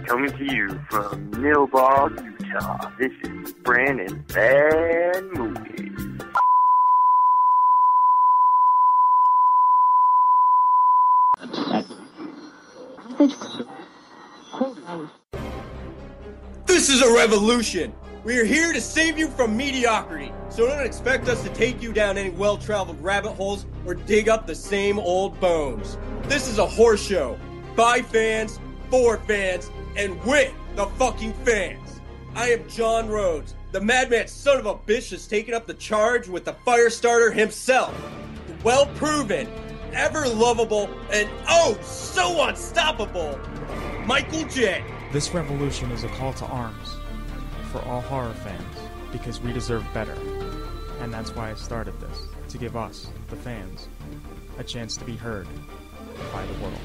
Coming to you from Millball, Utah, this is Brandon and Movies. This is a revolution! We are here to save you from mediocrity, so don't expect us to take you down any well-traveled rabbit holes or dig up the same old bones. This is a horse show. By fans, for fans, and with the fucking fans. I am John Rhoades, the madman son of a bitch that's taken up the charge with the fire starter himself. The well-proven, ever-lovable, and oh, so unstoppable, Michael J. This revolution is a call to arms for all horror fans, because we deserve better. And that's why I started this, to give us, the fans, a chance to be heard by the world.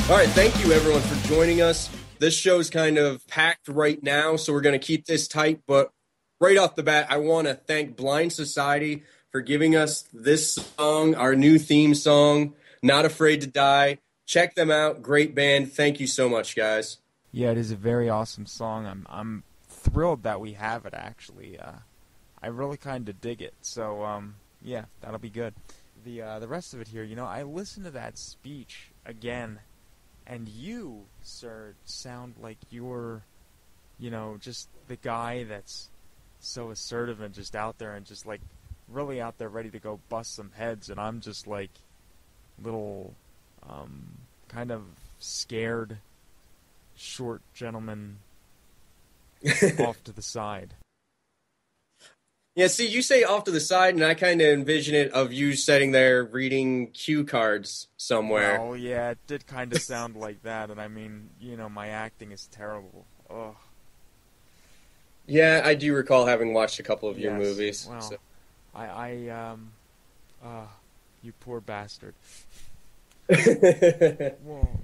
All right, thank you everyone for joining us. This show's kind of packed right now, so we're going to keep this tight. But right off the bat, I want to thank Blind Society for giving us this song, our new theme song, Not Afraid to Die. Check them out. Great band. Thank you so much, guys. Yeah, it is a very awesome song. I'm thrilled that we have it, actually. I really kind of dig it. So, yeah, that'll be good. The rest of it here, I listened to that speech again. And you, sir, sound like you're, just the guy that's so assertive and just out there and just, like, really out there ready to go bust some heads. And I'm just, like, little, kind of scared, short gentleman off to the side. Yeah, see, you say off to the side, and I kind of envision it of you sitting there reading cue cards somewhere. Oh, yeah, it did kind of sound like that, and I mean, my acting is terrible. Ugh. Yeah, I do recall having watched a couple of your movies. Well, so. You poor bastard. Well,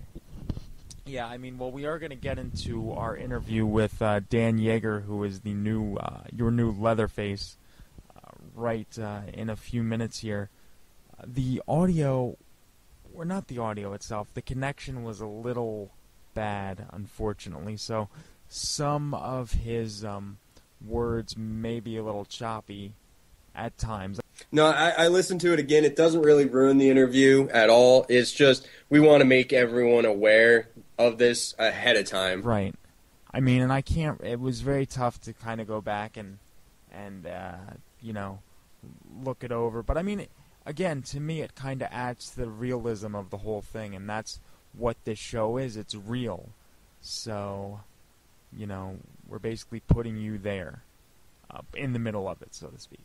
yeah, I mean, we are going to get into our interview with Dan Yeager, who is the new, your new Leatherface, right in a few minutes here. The audio, or not the audio itself, the connection was a little bad, unfortunately, so some of his words may be a little choppy at times. No, I listened to it again. It doesn't really ruin the interview at all. It's just we want to make everyone aware of this ahead of time. Right. I mean, and I can't, it was very tough to kind of go back and look it over. But I mean, again, to me, it kind of adds to the realism of the whole thing, and that's what this show is. It's real. So, we're basically putting you there, in the middle of it, so to speak.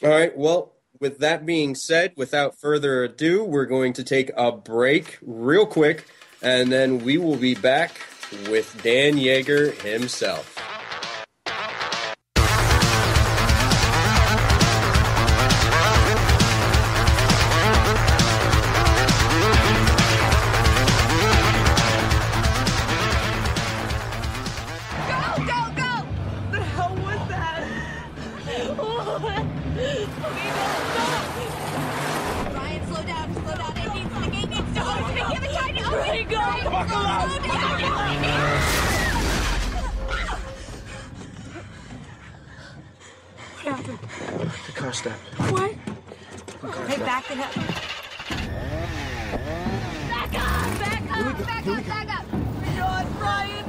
All right, well, with that being said, without further ado, we're going to take a break real quick, and then we will be back with Dan Yeager himself. The car stopped. What? Hey, back it up. Back up! Back up! Back up! Back up! John, Brian!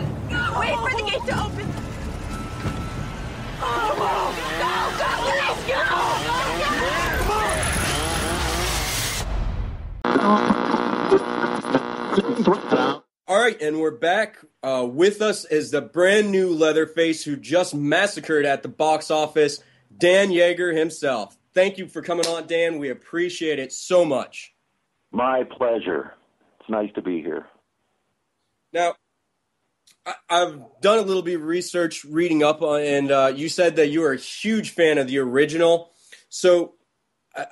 Wait for the gate to open! Oh, go! Go! Let's go! All right, and we're back. With us is the brand new Leatherface who just massacred at the box office, Dan Yeager himself. Thank you for coming on, Dan. We appreciate it so much. My pleasure. It's nice to be here. Now, I've done a little bit of research reading up on, and you said that you were a huge fan of the original. So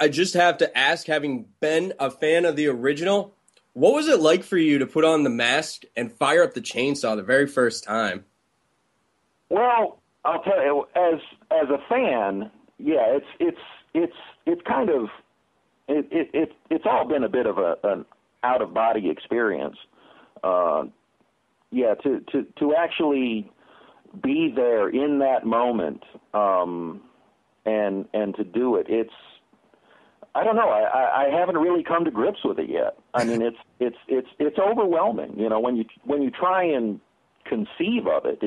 I just have to ask, having been a fan of the original, what was it like for you to put on the mask and fire up the chainsaw the very first time? Well, I'll tell you, as a fan, yeah, it's kind of it's all been a bit of an out of body experience. Yeah, to actually be there in that moment, and to do it, I don't know. I haven't really come to grips with it yet. I mean, it's overwhelming. You know, when you try and conceive of it,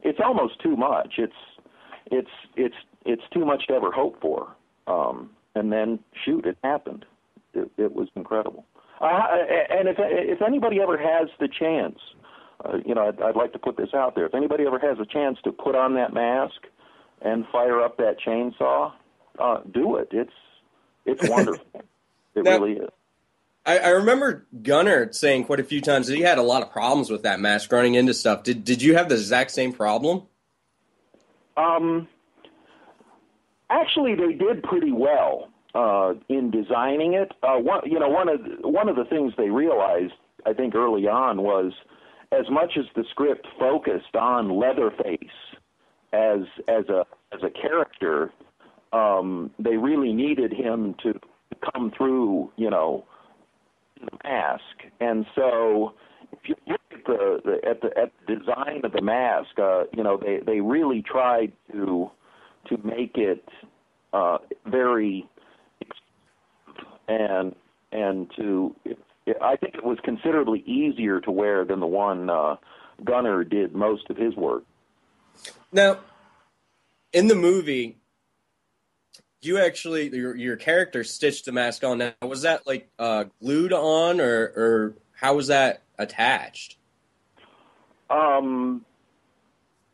it's almost too much. It's too much to ever hope for. And then shoot, it happened. It was incredible. And if anybody ever has the chance, you know, I'd like to put this out there. If anybody ever has a chance to put on that mask and fire up that chainsaw, do it. It's wonderful. It now, really is. I remember Gunnar saying quite a few times that he had a lot of problems with that mask running into stuff. Did you have the exact same problem? Actually, they did pretty well in designing it. One of the things they realized, I think, early on was, as much as the script focused on Leatherface as a character, they really needed him to come through, you know, the mask. And so, if you look at the design of the mask, you know, they really tried to make it very and to. I think it was considerably easier to wear than the one Gunnar did most of his work. Now, in the movie, you actually your character stitched the mask on. Now, was that like glued on, or how was that attached?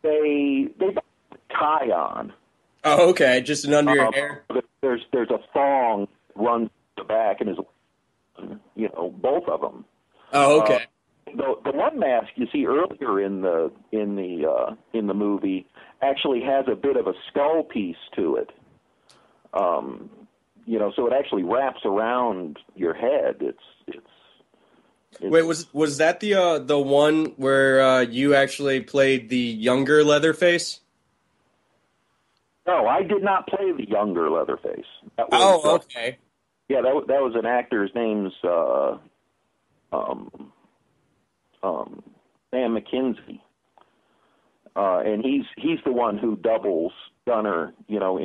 They tie on. Oh, okay, just an under your hair. There's a thong that runs the back and is, you know, both of them. Oh, okay. The one mask you see earlier in the movie actually has a bit of a skull piece to it. You know, so it actually wraps around your head. It's Wait, was that the one where you actually played the younger Leatherface? No, I did not play the younger Leatherface. That was, oh, okay. Yeah, that was an actor. His name's Sam McKenzie, and he's the one who doubles Gunnar. You know,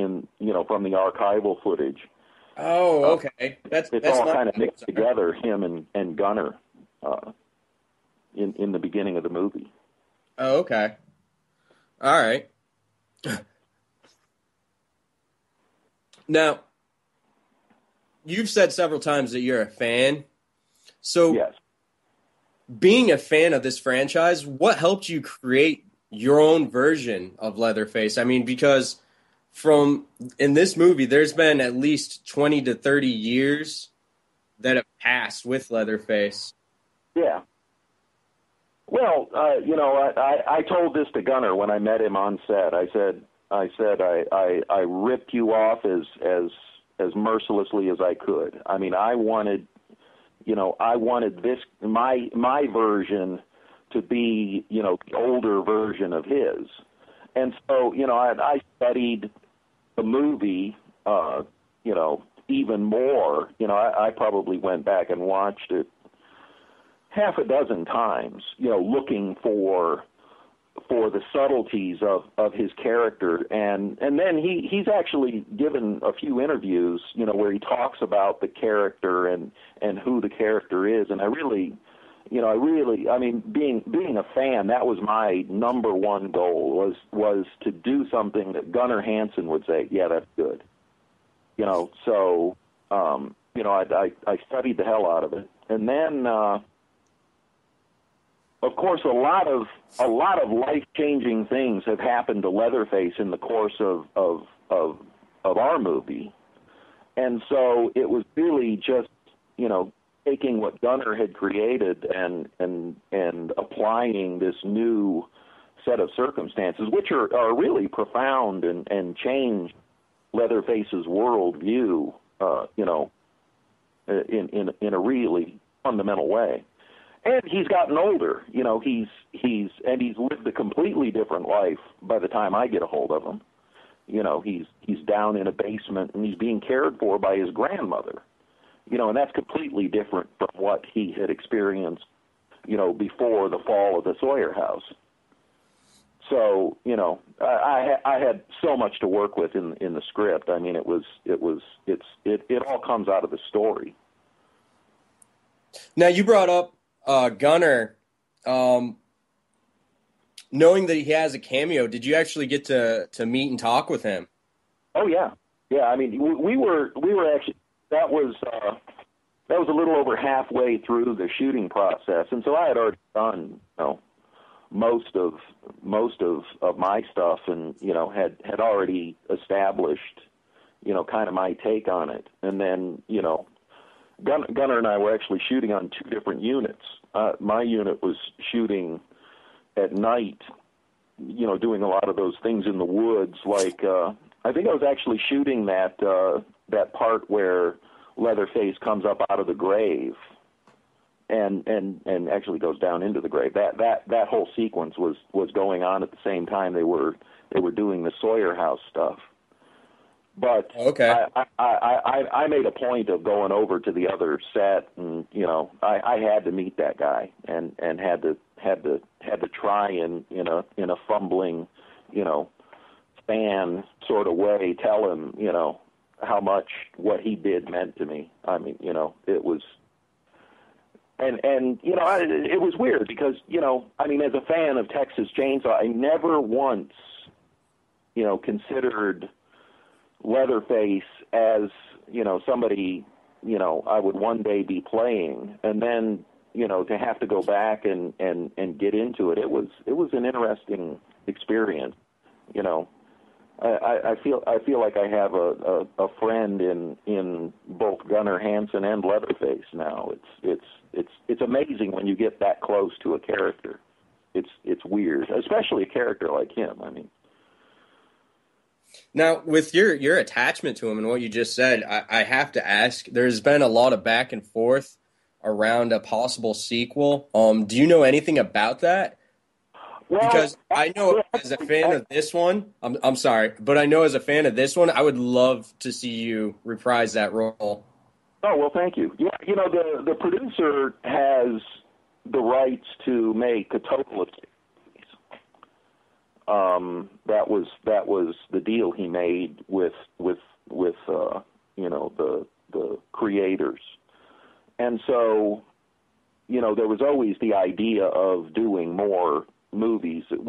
from the archival footage. Oh, okay. That's all kind of mixed together, him and Gunnar, in the beginning of the movie. Oh, okay. All right. Now, you've said several times that you're a fan. So, yes. Being a fan of this franchise, what helped you create your own version of Leatherface? I mean, because in this movie, there's been at least 20 to 30 years that have passed with Leatherface. Yeah. Well, you know, I told this to Gunnar when I met him on set. I said I ripped you off as mercilessly as I could. I mean, I wanted this my version to be, you know, the older version of his. And so, you know, I studied the movie, you know, even more. You know, I probably went back and watched it half a dozen times, you know, looking for the subtleties of his character. And then he's actually given a few interviews, you know, where he talks about the character and who the character is. And I mean, being a fan, that was my number one goal, was to do something that Gunnar Hansen would say, yeah, that's good. You know, so, you know, I studied the hell out of it. And then, of course, a lot of life-changing things have happened to Leatherface in the course of our movie. And so it was really just, you know, taking what Gunnar had created and applying this new set of circumstances, which are really profound and change Leatherface's worldview, in a really fundamental way. And he's gotten older, he's lived a completely different life by the time I get a hold of him. He's down in a basement and he's being cared for by his grandmother, and that's completely different from what he had experienced, before the fall of the Sawyer house. So, I had so much to work with in the script. I mean, it all comes out of the story. Now, you brought up Gunnar. Knowing that he has a cameo, did you actually get to meet and talk with him? Oh yeah. I mean, we were actually, that was a little over halfway through the shooting process, and so I had already done most of my stuff, and had already established kind of my take on it, and then Gunnar and I were actually shooting on two different units. My unit was shooting at night, doing a lot of those things in the woods. Like, I think I was actually shooting that part where Leatherface comes up out of the grave and actually goes down into the grave. That whole sequence was going on at the same time they were doing the Sawyer house stuff. But okay. I made a point of going over to the other set, and I had to meet that guy, and had to try in a fumbling, fan sort of way tell him, how much what he did meant to me. I mean, it was, and it was weird because I mean, as a fan of Texas Chainsaw, I never once considered Leatherface as somebody I would one day be playing, and then to have to go back and get into it. It was an interesting experience. I feel like I have a friend in both Gunnar Hansen and Leatherface now. It's amazing when you get that close to a character. It's weird, especially a character like him. I mean. Now, with your attachment to him and what you just said, I have to ask, there's been a lot of back and forth around a possible sequel. Do you know anything about that? Well, because I know as a fan of this one, I'm sorry, but I know as a fan of this one, I would love to see you reprise that role. Oh, well, thank you. Yeah, the producer has the rights to make a total of 6 movies. That was the deal he made with the creators. And so, there was always the idea of doing more movies. And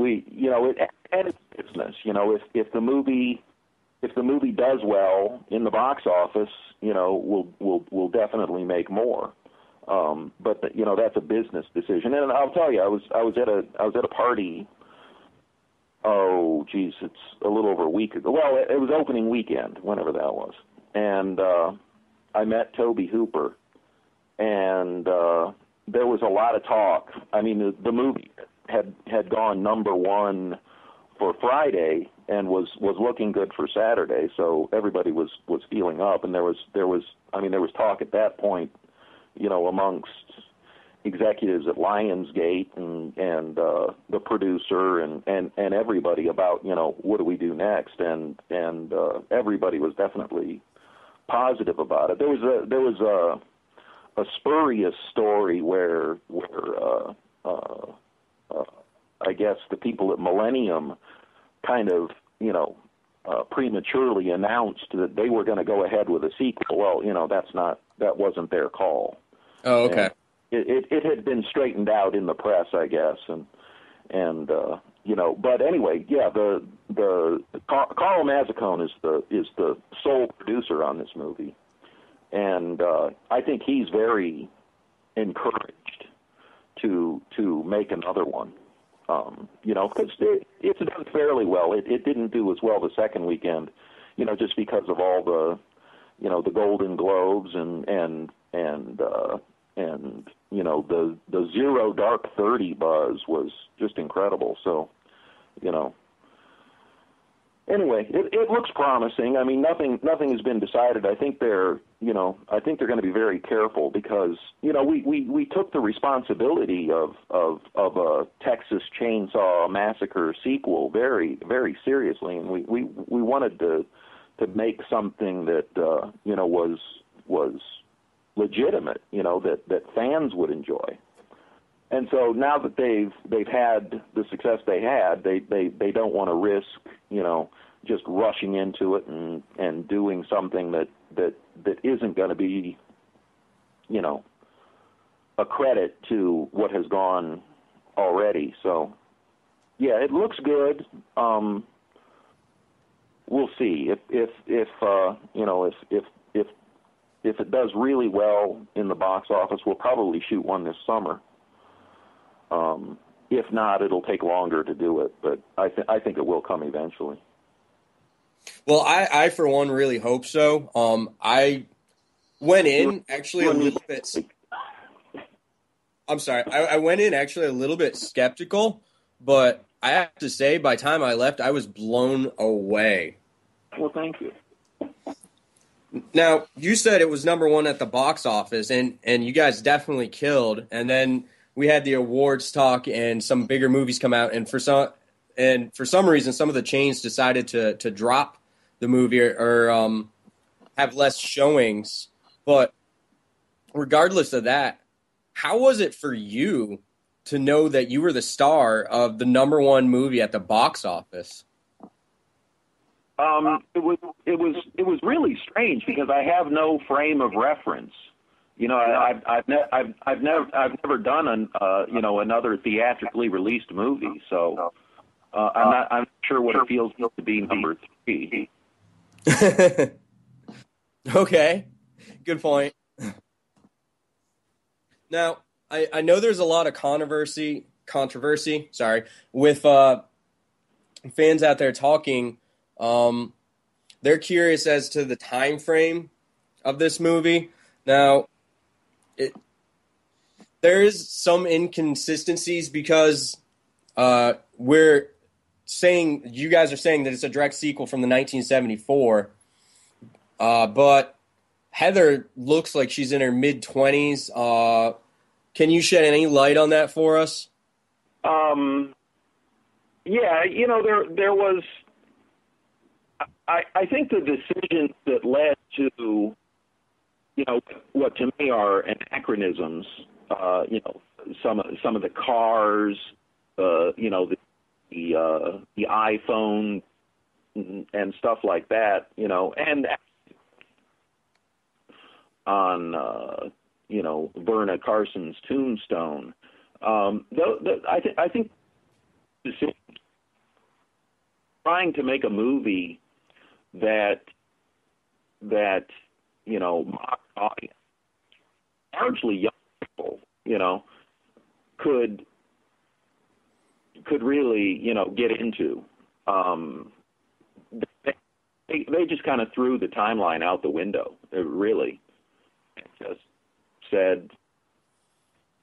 it's business. If the movie does well in the box office, we'll definitely make more. But that's a business decision. And I'll tell you, I was at a party. Oh, geez, it's a little over a week ago. Well, it was opening weekend, whenever that was. And I met Tobe Hooper, and there was a lot of talk. I mean, the movie had gone #1 for Friday and was looking good for Saturday, so everybody was feeling up. And there was talk at that point, amongst executives at Lionsgate and the producer and everybody about what do we do next, and everybody was definitely positive about it. There was a spurious story where I guess the people at Millennium kind of prematurely announced that they were going to go ahead with a sequel. Well, that wasn't their call. Oh, okay. And it had been straightened out in the press, I guess, and but anyway, yeah, the Carl Mazzacone is the sole producer on this movie, and I think he's very encouraged to make another one, because it's done fairly well. It didn't do as well the second weekend, just because of all the, the Golden Globes and you know, the Zero Dark 30 buzz was just incredible. So, you know, anyway, it looks promising. I mean, nothing has been decided. I think they're going to be very careful because, you know, we took the responsibility of a Texas Chainsaw Massacre sequel very, very seriously, and we wanted to make something that you know, was legitimate, you know, that fans would enjoy. And so now that they've had the success they had, they don't want to risk, you know, just rushing into it and doing something that isn't going to be, you know, a credit to what has gone already. So, yeah, it looks good. We'll see if you know, if it does really well in the box office, we'll probably shoot one this summer. If not, it'll take longer to do it, but I think it will come eventually. Well, I for one really hope so. I went in actually a little bit. I'm sorry. I went in actually a little bit skeptical, but I have to say, by the time I left, I was blown away. Well, thank you. Now, you said it was #1 at the box office, and you guys definitely killed. And then we had the awards talk, and some bigger movies come out, and for some reason, some of the chains decided to drop the movie or have less showings. But regardless of that, how was it for you to know that you were the star of the #1 movie at the box office? It was really strange because I have no frame of reference. You know, I've never done another theatrically released movie, so I'm not sure what it feels to be #3. Okay, good point. Now, I know there's a lot of controversy, with fans out there talking. They're curious as to the time frame of this movie. Now, there is some inconsistencies because you guys are saying that it's a direct sequel from the 1974, but Heather looks like she's in her mid-20s. Can you shed any light on that for us? Yeah, you know, there was. I think the decisions that led to, you know, what to me are anachronisms. You know, some of the cars, you know, the iPhone and stuff like that. You know, and on you know, Verna Carson's tombstone. I think trying to make a movie that you know, mock audience, largely young people, you know, could really, you know, get into. They just kind of threw the timeline out the window. Really, just said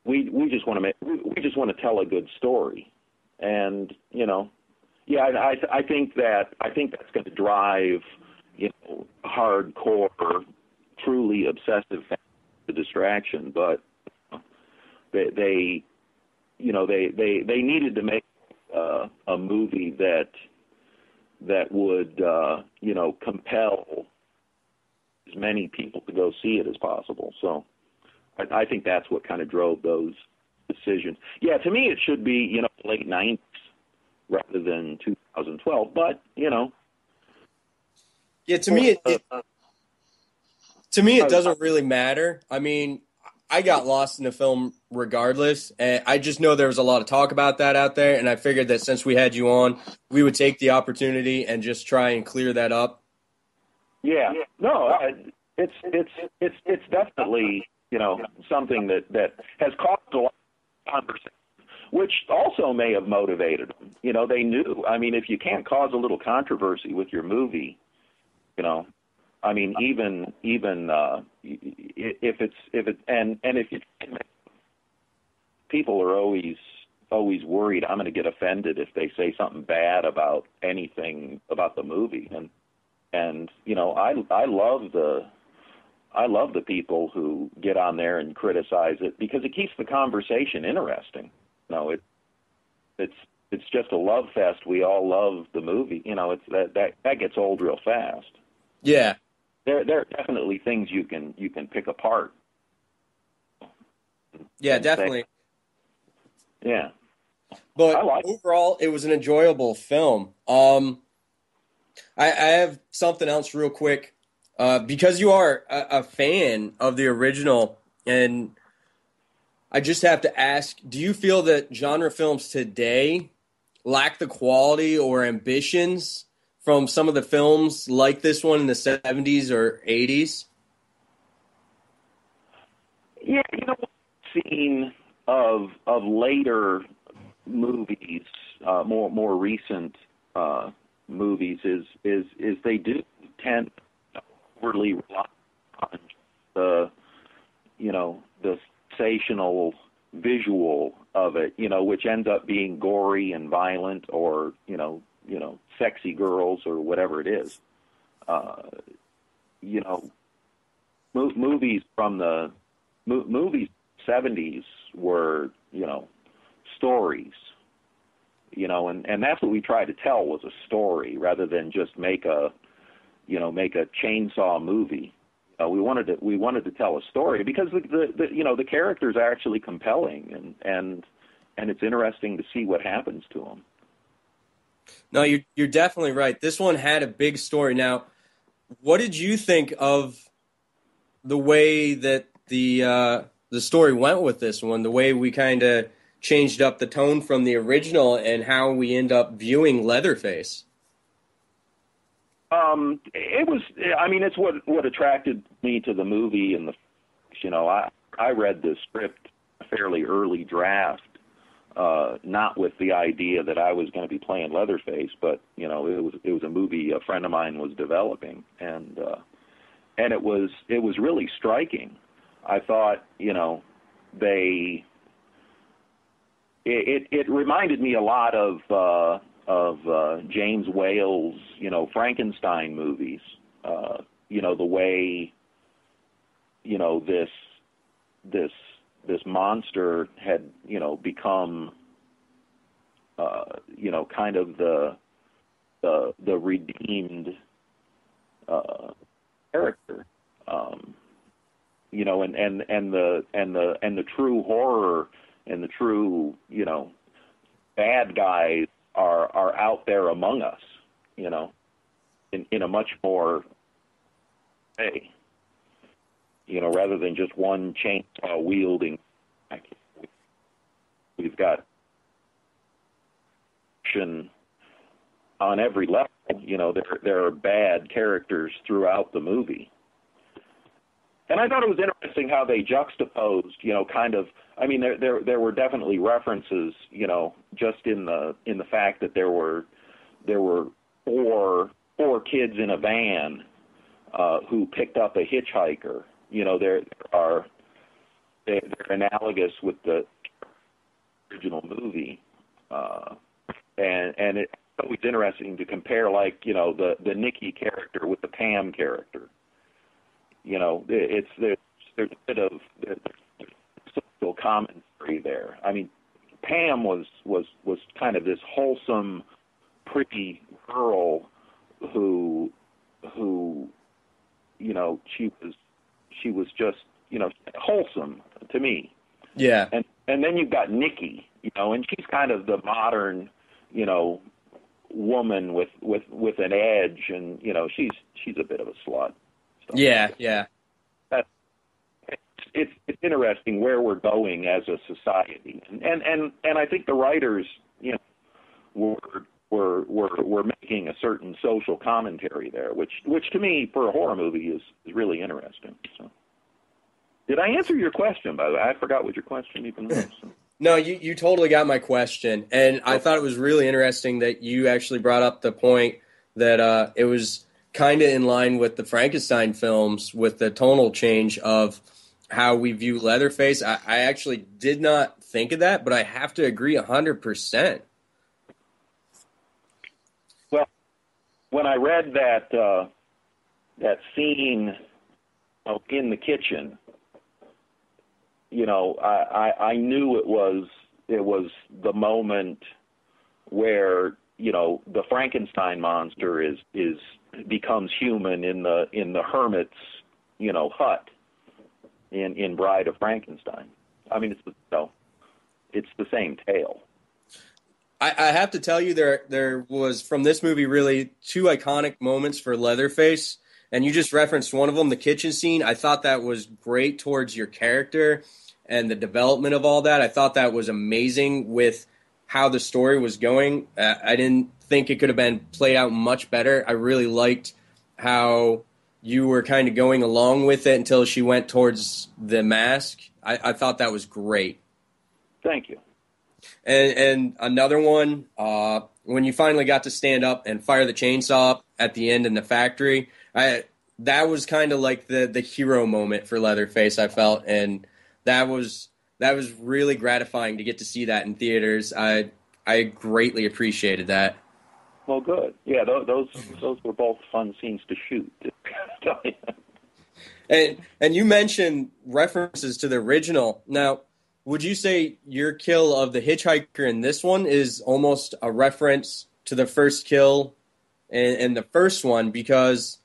we just want to tell a good story, and you know. Yeah, I think that's going to drive, you know, hardcore, truly obsessive fans to distraction. But they needed to make a movie that would you know, compel as many people to go see it as possible. So I think that's what kind of drove those decisions. Yeah, to me it should be, you know, late 90s. Rather than 2012, but you know, yeah. To me, it doesn't really matter. I mean, I got lost in the film regardless, and I just know there was a lot of talk about that out there, and I figured that since we had you on, we would take the opportunity and just try and clear that up. Yeah, no, it's definitely, you know, something that has caused a lot of conversation, which also may have motivated them. You know, they knew. I mean, if you can't cause a little controversy with your movie, you know, I mean, even if people are always worried I'm going to get offended if they say something bad about anything about the movie, and you know, I love the people who get on there and criticize it because it keeps the conversation interesting. You know, it's just a love fest. We all love the movie. You know, it's that gets old real fast. Yeah. There are definitely things you can pick apart. Yeah, definitely. Yeah. But overall, it was an enjoyable film. I have something else real quick. Because you are a fan of the original, and I just have to ask, do you feel that genre films today lack the quality or ambitions from some of the films like this one in the 70s or 80s? Yeah, you know, scene of later movies, more recent movies is they do tend to overly rely on the sensational visual of it, you know, which ends up being gory and violent, or you know, sexy girls or whatever it is. You know, movies from the movies 70s were, you know, stories, you know, and that's what we tried to tell, was a story rather than just make a chainsaw movie. We wanted to tell a story because the characters are actually compelling, and it's interesting to see what happens to them. No, you're definitely right. This one had a big story. Now, what did you think of the way that the story went with this one? The way we kind of changed up the tone from the original, and how we end up viewing Leatherface? It was, I mean, it's what attracted me to the movie. And I read the script a fairly early draft, not with the idea that I was going to be playing Leatherface, but you know, it was a movie a friend of mine was developing, and it was really striking. I thought, you know, it reminded me a lot of James Whale's, you know, Frankenstein movies. You know, the way, you know, this monster had, you know, become, you know, kind of the redeemed character. You know, and the true horror and the true, you know, bad guys are out there among us, you know, in a much more way, you know, rather than just one chainsaw wielding. We've got action on every level. You know, there are bad characters throughout the movie. And I thought it was interesting how they juxtaposed, you know, kind of. I mean, there were definitely references, you know, just in the fact that there were four kids in a van who picked up a hitchhiker. You know, they're analogous with the original movie, and it's always interesting to compare, like, you know, the Nikki character with the Pam character. You know, there's a bit of social commentary there. I mean, Pam was kind of this wholesome, pretty girl who you know, she was just, you know, wholesome to me. Yeah. And then you've got Nikki, you know, and she's kind of the modern, you know, woman with an edge, and you know, she's a bit of a slut. Yeah, yeah. It's interesting where we're going as a society, and I think the writers, you know, were making a certain social commentary there, which to me, for a horror movie, is really interesting. So, did I answer your question? By the way, I forgot what your question even was. So. No, you totally got my question, and I thought it was really interesting that you actually brought up the point that it was kind of in line with the Frankenstein films with the tonal change of how we view Leatherface. I actually did not think of that, but I have to agree 100%. Well, when I read that scene in the kitchen, I knew it was the moment where the Frankenstein monster becomes human in the hermit's hut in Bride of Frankenstein. I mean, it's the same tale. I have to tell you, there was from this movie really two iconic moments for Leatherface, and you just referenced one of them, the kitchen scene. I thought that was great towards your character and the development of all that. I thought that was amazing with how the story was going. I didn't think it could have been played out much better. I really liked how you were kind of going along with it until she went towards the mask. I thought that was great. Thank you. And another one, when you finally got to stand up and fire the chainsaw up at the end in the factory, that was kind of like the hero moment for Leatherface, I felt, and that was really gratifying to get to see that in theaters. I greatly appreciated that. Well, good. Yeah, those were both fun scenes to shoot. And you mentioned references to the original. Now, would you say your kill of the hitchhiker in this one is almost a reference to the first kill in the first one, because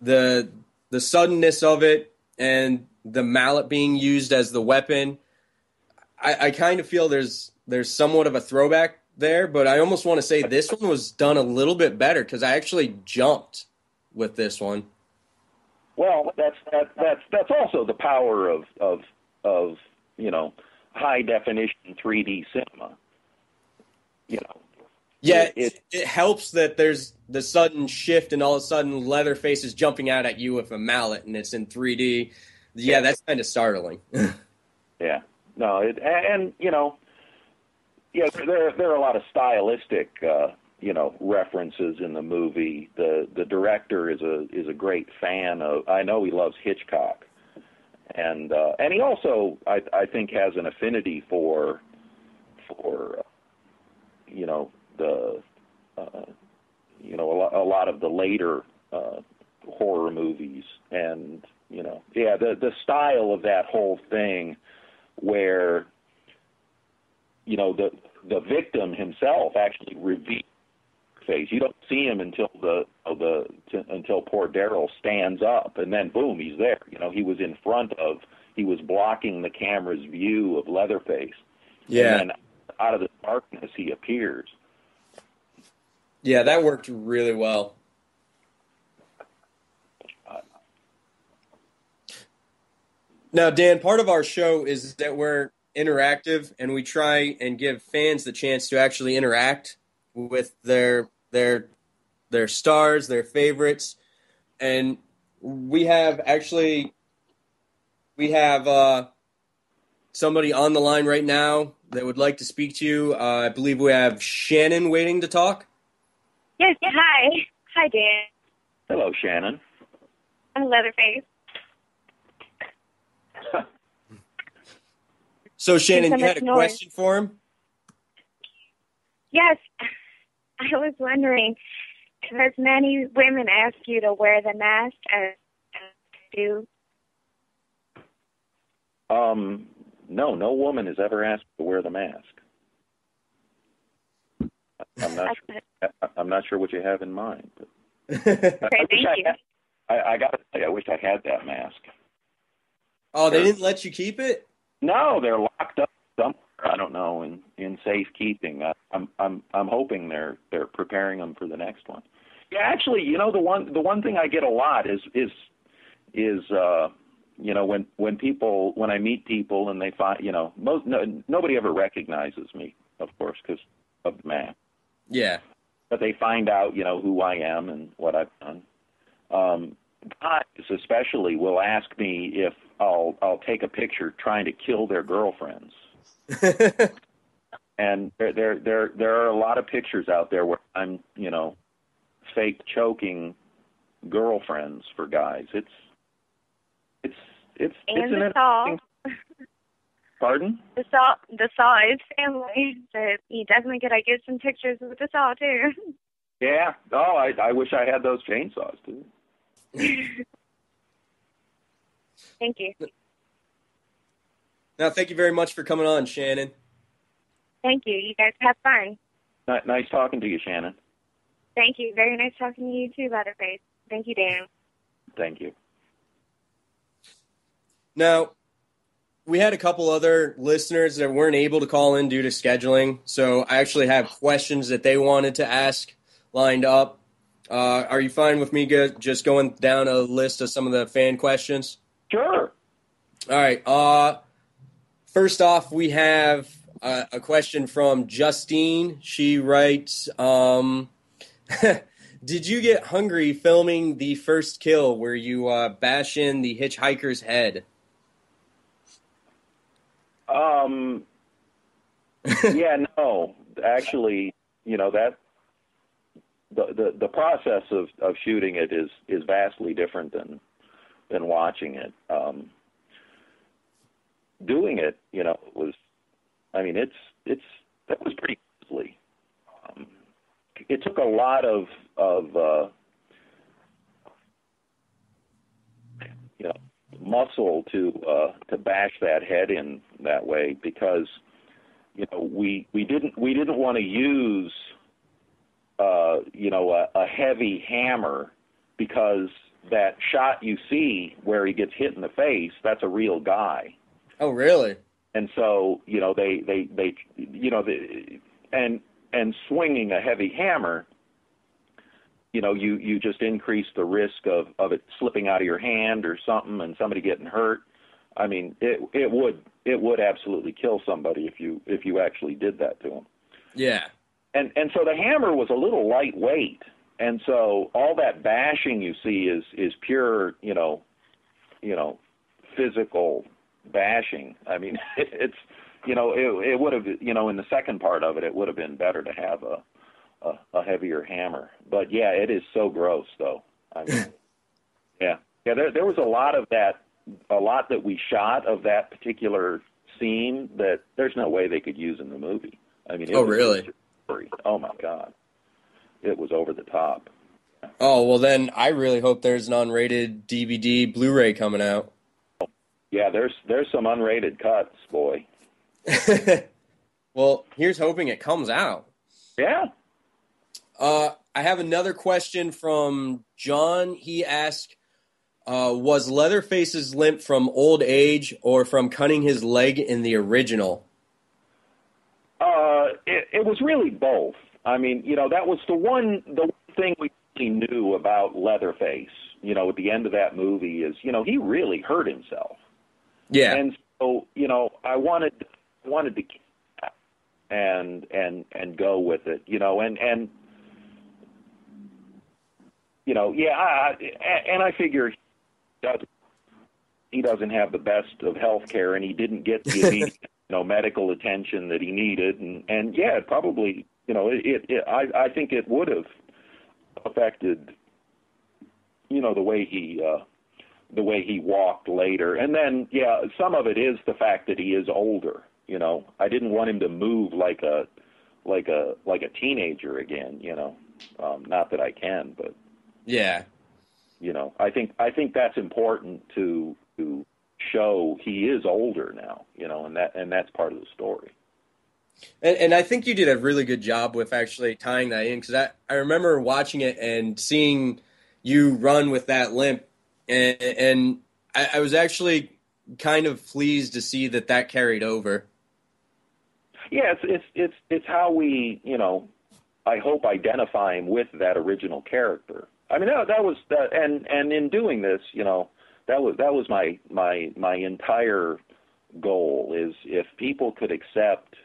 the suddenness of it and the mallet being used as the weapon, I kind of feel there's somewhat of a throwback there, but I almost want to say this one was done a little bit better because I actually jumped with this one. Well, that's also the power of high definition 3D cinema. Yeah, it helps that there's the sudden shift and all of a sudden Leatherface is jumping out at you with a mallet and it's in 3D. Yeah, that's kind of startling. Yeah. No, there are a lot of stylistic references in the movie. The director is a great fan of. I know he loves Hitchcock, and he also I think has an affinity for a lot of the later horror movies, and the style of that whole thing where the victim himself actually reveals his face. You don't see him until until poor Daryl stands up, and then boom, he's there. He was blocking the camera's view of Leatherface. Yeah. And then out of the darkness he appears. Yeah, that worked really well. Now, Dan, part of our show is that we're interactive, and we try and give fans the chance to actually interact with their stars, their favorites, and we have somebody on the line right now that would like to speak to you. I believe we have Shannon waiting to talk. Yes, hi Dan. Hello, Shannon. I'm Leatherface. So, Shannon, you had a question for him? Yes. I was wondering, has many women ask you to wear the mask as you do? No woman has ever asked to wear the mask. I'm not sure what you have in mind. But okay, thank you. I got to say, I wish I had that mask. Oh, they didn't let you keep it? No, they're locked up somewhere. I don't know, in safekeeping. I'm hoping they're preparing them for the next one. Yeah, actually, the one thing I get a lot is when I meet people and they find nobody ever recognizes me, of course, because of the mask. Yeah. But they find out who I am and what I've done. Guys especially will ask me if I'll take a picture trying to kill their girlfriends. And there are a lot of pictures out there where I'm fake choking girlfriends for guys. It's And an the saw. interesting. Pardon? The saw is family. So you definitely could get some pictures with the saw too. Yeah. Oh, I wish I had those chainsaws too. Thank you. Now, thank you very much for coming on, Shannon. Thank you. You guys have fun. Nice talking to you, Shannon. Thank you. Very nice talking to you too, Leatherface. Thank you, Dan. Thank you. Now, we had a couple other listeners that weren't able to call in due to scheduling, so I actually have questions that they wanted to ask lined up. Are you fine with me just going down a list of some of the fan questions? Sure. All right. First off, we have a question from Justine. She writes, did you get hungry filming the first kill where you bash in the hitchhiker's head? Yeah, no. Actually, that the process of shooting it is vastly different than watching it. Doing it, was, that was pretty easily. It took a lot of muscle to bash that head in that way, because we didn't want to use a heavy hammer, because that shot you see where he gets hit in the face, that's a real guy. Oh, really? And so and swinging a heavy hammer, you just increase the risk of it slipping out of your hand or something and somebody getting hurt. I mean, it would absolutely kill somebody if you actually did that to them. Yeah. And so the hammer was a little lightweight, and so all that bashing you see is pure, physical bashing. I mean, it's it would have, in the second part of it, it would have been better to have a heavier hammer. But yeah, it is so gross, though. I mean, yeah. There was a lot that we shot of that particular scene that there's no way they could use in the movie. I mean, really? Oh my God, it was over the top. Oh, well then, I really hope there's an unrated DVD Blu-ray coming out. Yeah, there's some unrated cuts, boy. Well, here's hoping it comes out. Yeah. I have another question from John. He asked, was Leatherface's limp from old age or from cutting his leg in the original? It was really both. I mean, that was the one thing we knew about Leatherface, at the end of that movie is, he really hurt himself. Yeah. And so, I wanted to and go with it, and I figure he doesn't have the best of health care, and he didn't get the immediate, medical attention that he needed, and yeah, it probably, I think it would have affected, the way he walked later. And then, yeah, some of it is the fact that he is older. I didn't want him to move like a teenager again. Not that I can, but yeah, I think that's important to show he is older now. And that's part of the story. And I think you did a really good job with actually tying that in, because I remember watching it and seeing you run with that limp, and I was actually kind of pleased to see that carried over. Yeah, it's how we, I hope identify him with that original character. I mean, that was that, and in doing this, that was my entire goal, is if people could accept,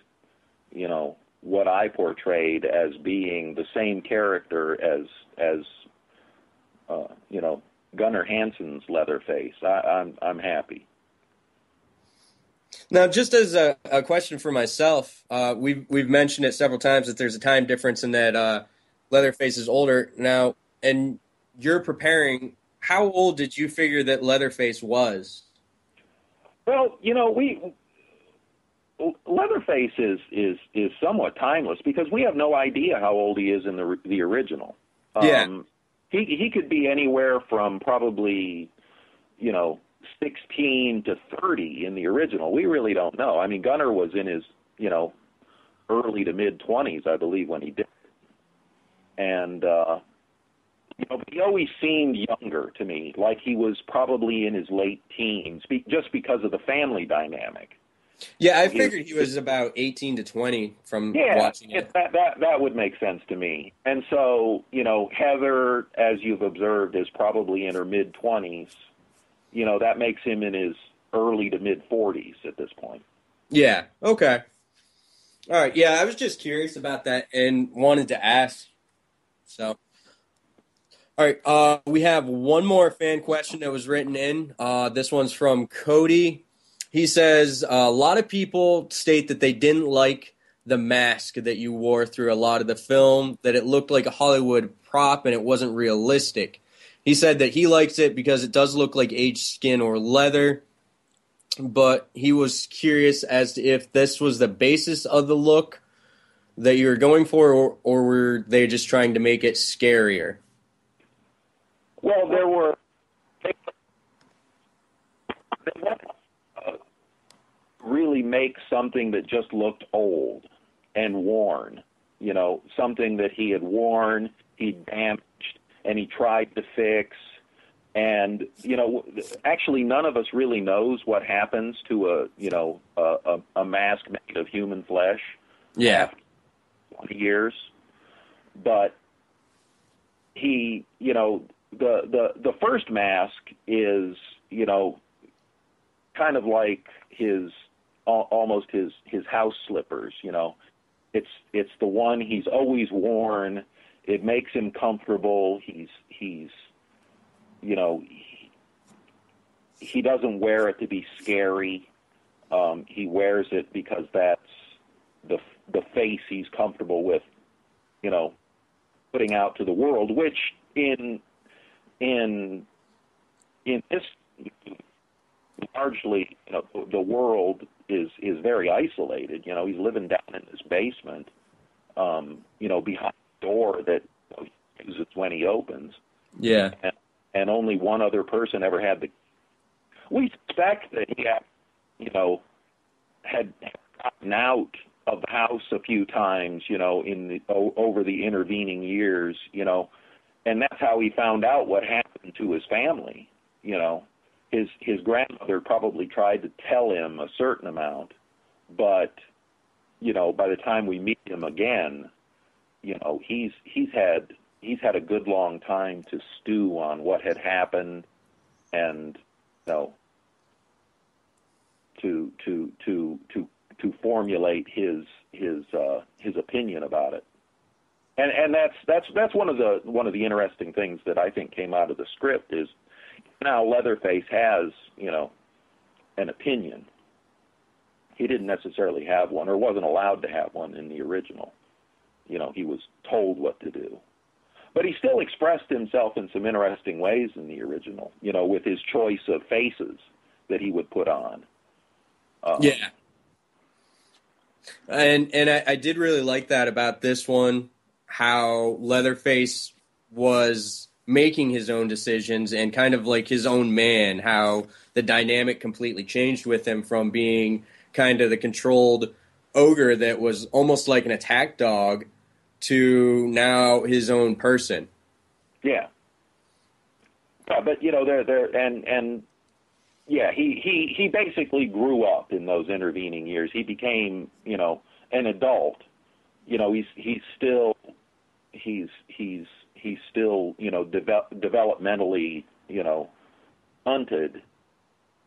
what I portrayed as being the same character as Gunnar Hansen's Leatherface, I'm happy. Now, just as a question for myself, we've mentioned it several times that there's a time difference in that Leatherface is older now, and you're preparing, how old did you figure that Leatherface was? Well, Leatherface is somewhat timeless because we have no idea how old he is in the original. Yeah. He could be anywhere from probably, 16 to 30 in the original. We really don't know. I mean, Gunnar was in his, early to mid-20s, I believe, when he did it. And, he always seemed younger to me, like he was probably in his late teens, just because of the family dynamic. Yeah, I figured he was about 18 to 20 from watching it. That would make sense to me. And so, Heather, as you've observed, is probably in her mid-20s. That makes him in his early to mid-40s at this point. Yeah, okay. All right, yeah, I was just curious about that and wanted to ask. So, all right, we have one more fan question that was written in. This one's from Cody. He says, a lot of people state that they didn't like the mask that you wore through a lot of the film, that it looked like a Hollywood prop and it wasn't realistic. He said that he likes it because it does look like aged skin or leather, but he was curious as to if this was the basis of the look that you were going for, or were they just trying to make it scarier? Well, they really make something that just looked old and worn, something that he had worn, he damaged, and he tried to fix. And, actually none of us really knows what happens to a mask made of human flesh. Yeah. After 20 years. But he, the first mask is, kind of like almost his house slippers, It's the one he's always worn. It makes him comfortable. He's he doesn't wear it to be scary. He wears it because that's the face he's comfortable with, putting out to the world, which in this largely, the world is very isolated. He's living down in his basement, behind a door that he uses when he opens. Yeah. And only one other person ever had the. We suspect that he had gotten out of the house a few times, over the intervening years, and that's how he found out what happened to his family. His grandmother probably tried to tell him a certain amount, but by the time we meet him again, he's had a good long time to stew on what had happened, and to formulate his opinion about it. And that's one of the interesting things that I think came out of the script is now Leatherface has, an opinion. He didn't necessarily have one, or wasn't allowed to have one in the original. He was told what to do. But he still expressed himself in some interesting ways in the original, with his choice of faces that he would put on. Yeah. And I did really like that about this one, how Leatherface was making his own decisions and kind of like his own man, how the dynamic completely changed with him from being kind of the controlled ogre that was almost like an attack dog to now his own person. Yeah. Yeah, but he basically grew up in those intervening years. He became, an adult. He's still developmentally, stunted,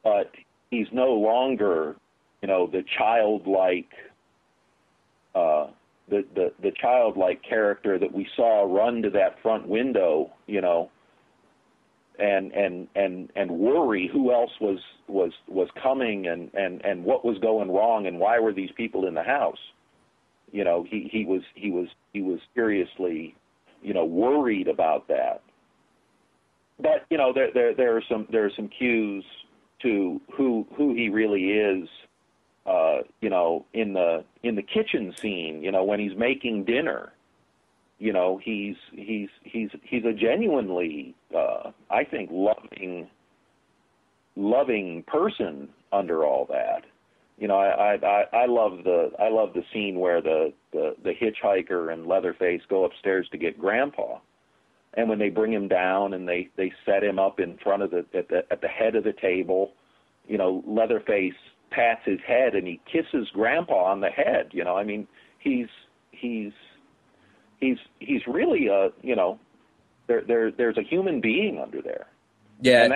but he's no longer, the childlike, the childlike character that we saw run to that front window, and worry who else was coming and what was going wrong and why were these people in the house. He was seriously, worried about that. but you know, there are some cues to who he really is. You know, in the kitchen scene, you know, when he's making dinner, you know, he's a genuinely, I think, loving person under all that. You know, I love the scene where the hitchhiker and Leatherface go upstairs to get Grandpa, and when they bring him down and they set him up in front of at the head of the table, you know, Leatherface pats his head and he kisses Grandpa on the head. You know, I mean, he's really you know, there's a human being under there. Yeah, and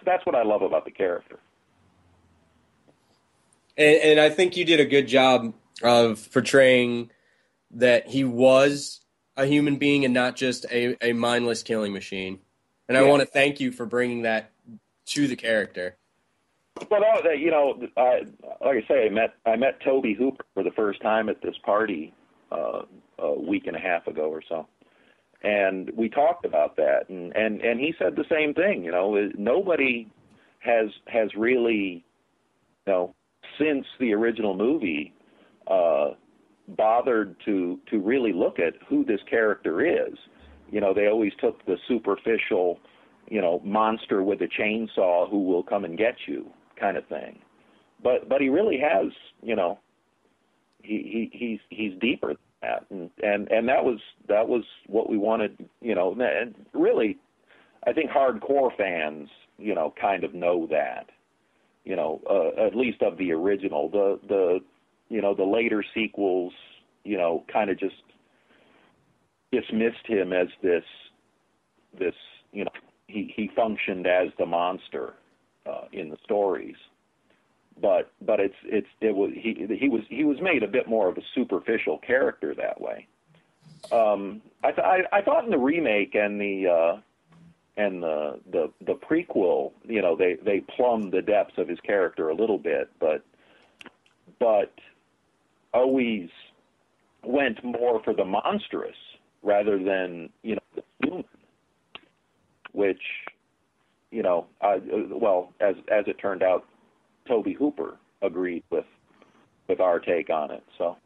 that's what I love about the character. And I think you did a good job of portraying that he was a human being and not just a mindless killing machine. And I want to thank you for bringing that to the character. Well, you know, like I say, I met Tobe Hooper for the first time at this party a week and a half ago or so, and we talked about that, and he said the same thing. You know, nobody has really, you know, since the original movie, bothered to really look at who this character is. You know, they always took the superficial, you know, monster with a chainsaw who will come and get you kind of thing. But he really has, you know, he's deeper than that, and that was what we wanted. You know, and really, I think hardcore fans, you know, kind of know that. You know, at least of the original. The you know, the later sequels, you know, kind of just dismissed him as this you know, he functioned as the monster in the stories, but he was made a bit more of a superficial character that way. I thought in the remake and the prequel, you know, they plumbed the depths of his character a little bit, but always went more for the monstrous rather than, you know, the human, which, you know, well, as it turned out, Tobe Hooper agreed with our take on it, so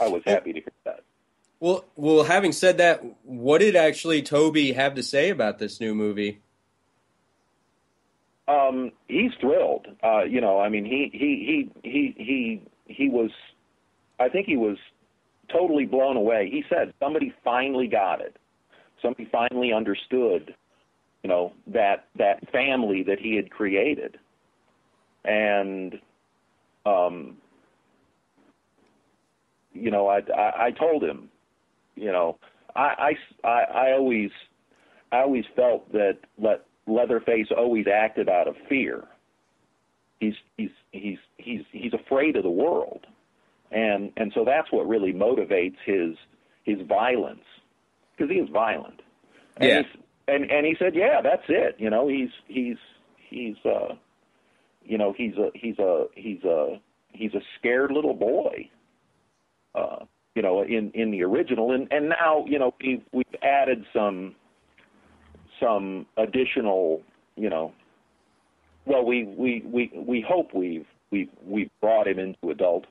I was happy to hear that. Well, having said that, what did actually Tobe have to say about this new movie? He's thrilled. You know, I mean, he was, I think he was totally blown away. He said somebody finally got it. Somebody finally understood, you know, that family that he had created. And, you know, I told him, you know, I always felt that Leatherface always acted out of fear. He's afraid of the world, and so that's what really motivates his violence, because he is violent. And yeah. And he said, yeah, that's it. You know, he's you know, he's a scared little boy. You know, in the original, and now, you know, we've added some additional, you know, well, we hope we've brought him into adult.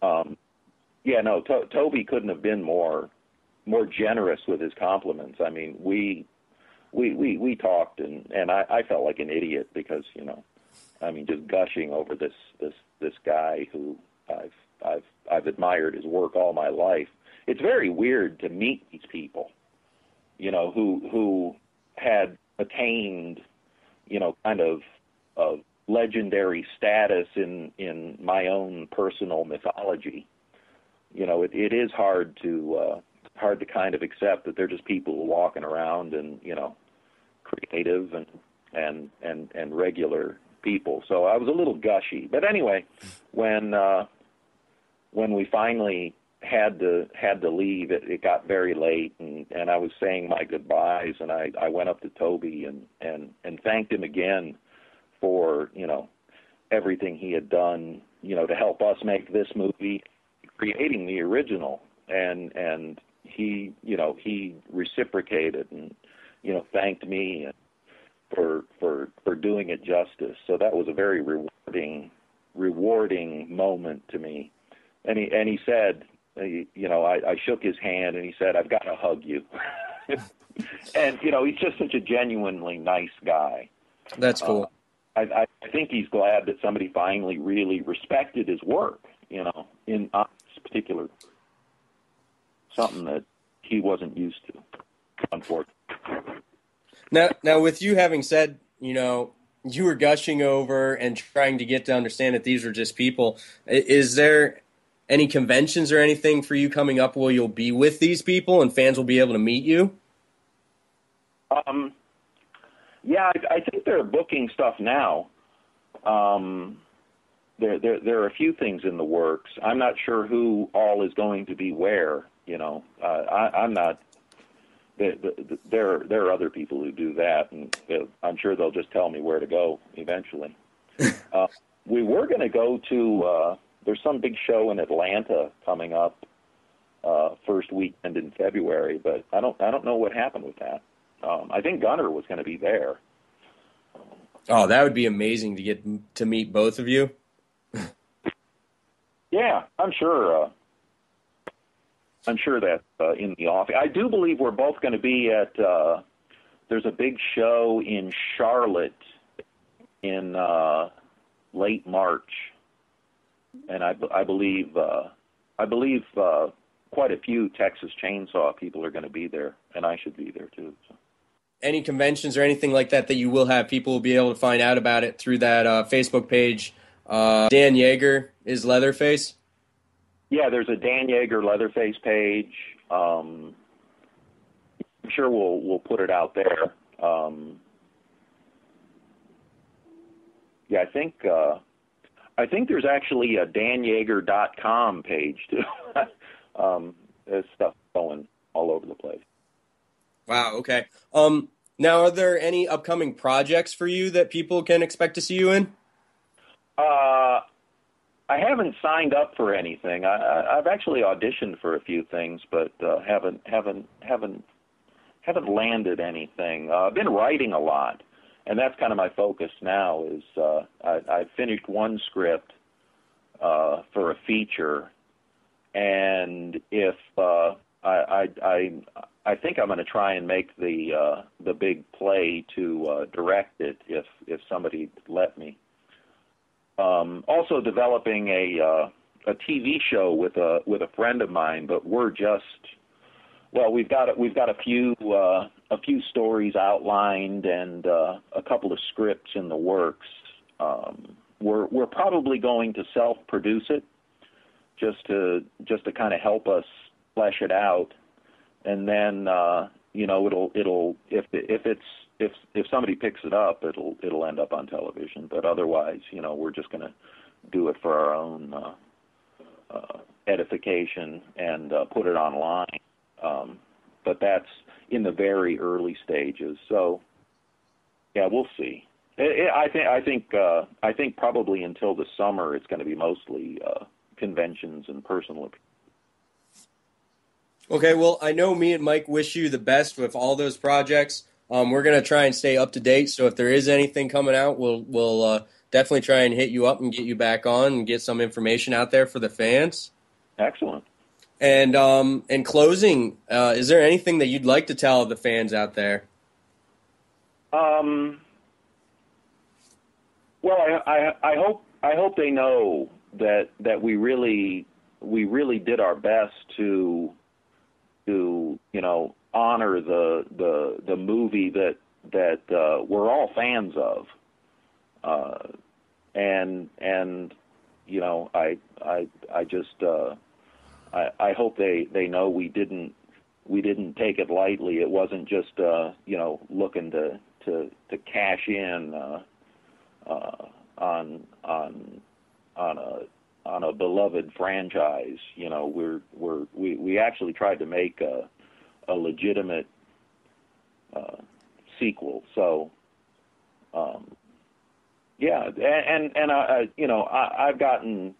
Yeah, no, Tobe couldn't have been more generous with his compliments. I mean, we talked, and I felt like an idiot because, you know, I mean, just gushing over this guy who I've admired his work all my life. It's very weird to meet these people, you know, who had attained, you know, kind of legendary status in my own personal mythology. You know, it is hard to kind of accept that they're just people walking around and, you know, creative and regular people. So I was a little gushy. But anyway, when we finally had to leave, it got very late, and I was saying my goodbyes, and I went up to Tobe and thanked him again for, you know, everything he had done, you know, to help us make this movie, creating the original, and he, you know, he reciprocated, and, thanked me for doing it justice. So that was a very rewarding moment to me. And he said, I shook his hand and he said, "I've got to hug you." And he's just such a genuinely nice guy. That's cool. I think he's glad that somebody finally really respected his work, in this particular, something that he wasn't used to, unfortunately. Now, with you having said, you were gushing over and trying to get to understand that these were just people, is there any conventions or anything for you coming up where you'll be with these people and fans will be able to meet you? Yeah, I think they're booking stuff now. There are a few things in the works. I'm not sure who all is going to be where. I'm not. There are other people who do that, and I'm sure they'll just tell me where to go eventually. We were going to go to. There's some big show in Atlanta coming up first weekend in February, but I don't know what happened with that. I think Gunner was going to be there. Oh, that would be amazing to get to meet both of you. Yeah, I'm sure that in the office. I do believe we're both going to be at. There's a big show in Charlotte in late March, and I believe quite a few Texas Chainsaw people are going to be there, and I should be there too. So. Any conventions or anything like that you will have, people will be able to find out about it through that Facebook page. Dan Yeager is Leatherface. Yeah, there's a Dan Yeager Leatherface page. I'm sure we'll put it out there. Yeah, I think there's actually a danyeager.com page too. There's stuff going all over the place. Wow, okay. Now, are there any upcoming projects for you that people can expect to see you in? I haven't signed up for anything. I've actually auditioned for a few things, but haven't landed anything. I've been writing a lot, and that's kind of my focus now. Is I finished one script for a feature, and if I think I'm going to try and make the big play to direct it if somebody let me. Also developing a TV show with a friend of mine, but we're just we've got a few stories outlined and a couple of scripts in the works. We're probably going to self-produce it just to kind of help us flesh it out, and then it'll if somebody picks it up, it'll end up on television. But otherwise, we're just going to do it for our own edification and put it online. But that's in the very early stages. So yeah, we'll see. I think probably until the summer it's going to be mostly conventions and personal appearances. Okay, well, I know me and Mike wish you the best with all those projects. We're going to try and stay up to date, so if there is anything coming out, we'll definitely try and hit you up and get you back on and get some information out there for the fans. Excellent. And in closing, is there anything that you'd like to tell the fans out there? Well, I hope they know that we really did our best to honor the movie that we're all fans of, and I hope they know we didn't take it lightly. It wasn't just looking to cash in on a beloved franchise. We actually tried to make a legitimate sequel. So yeah, and I've gotten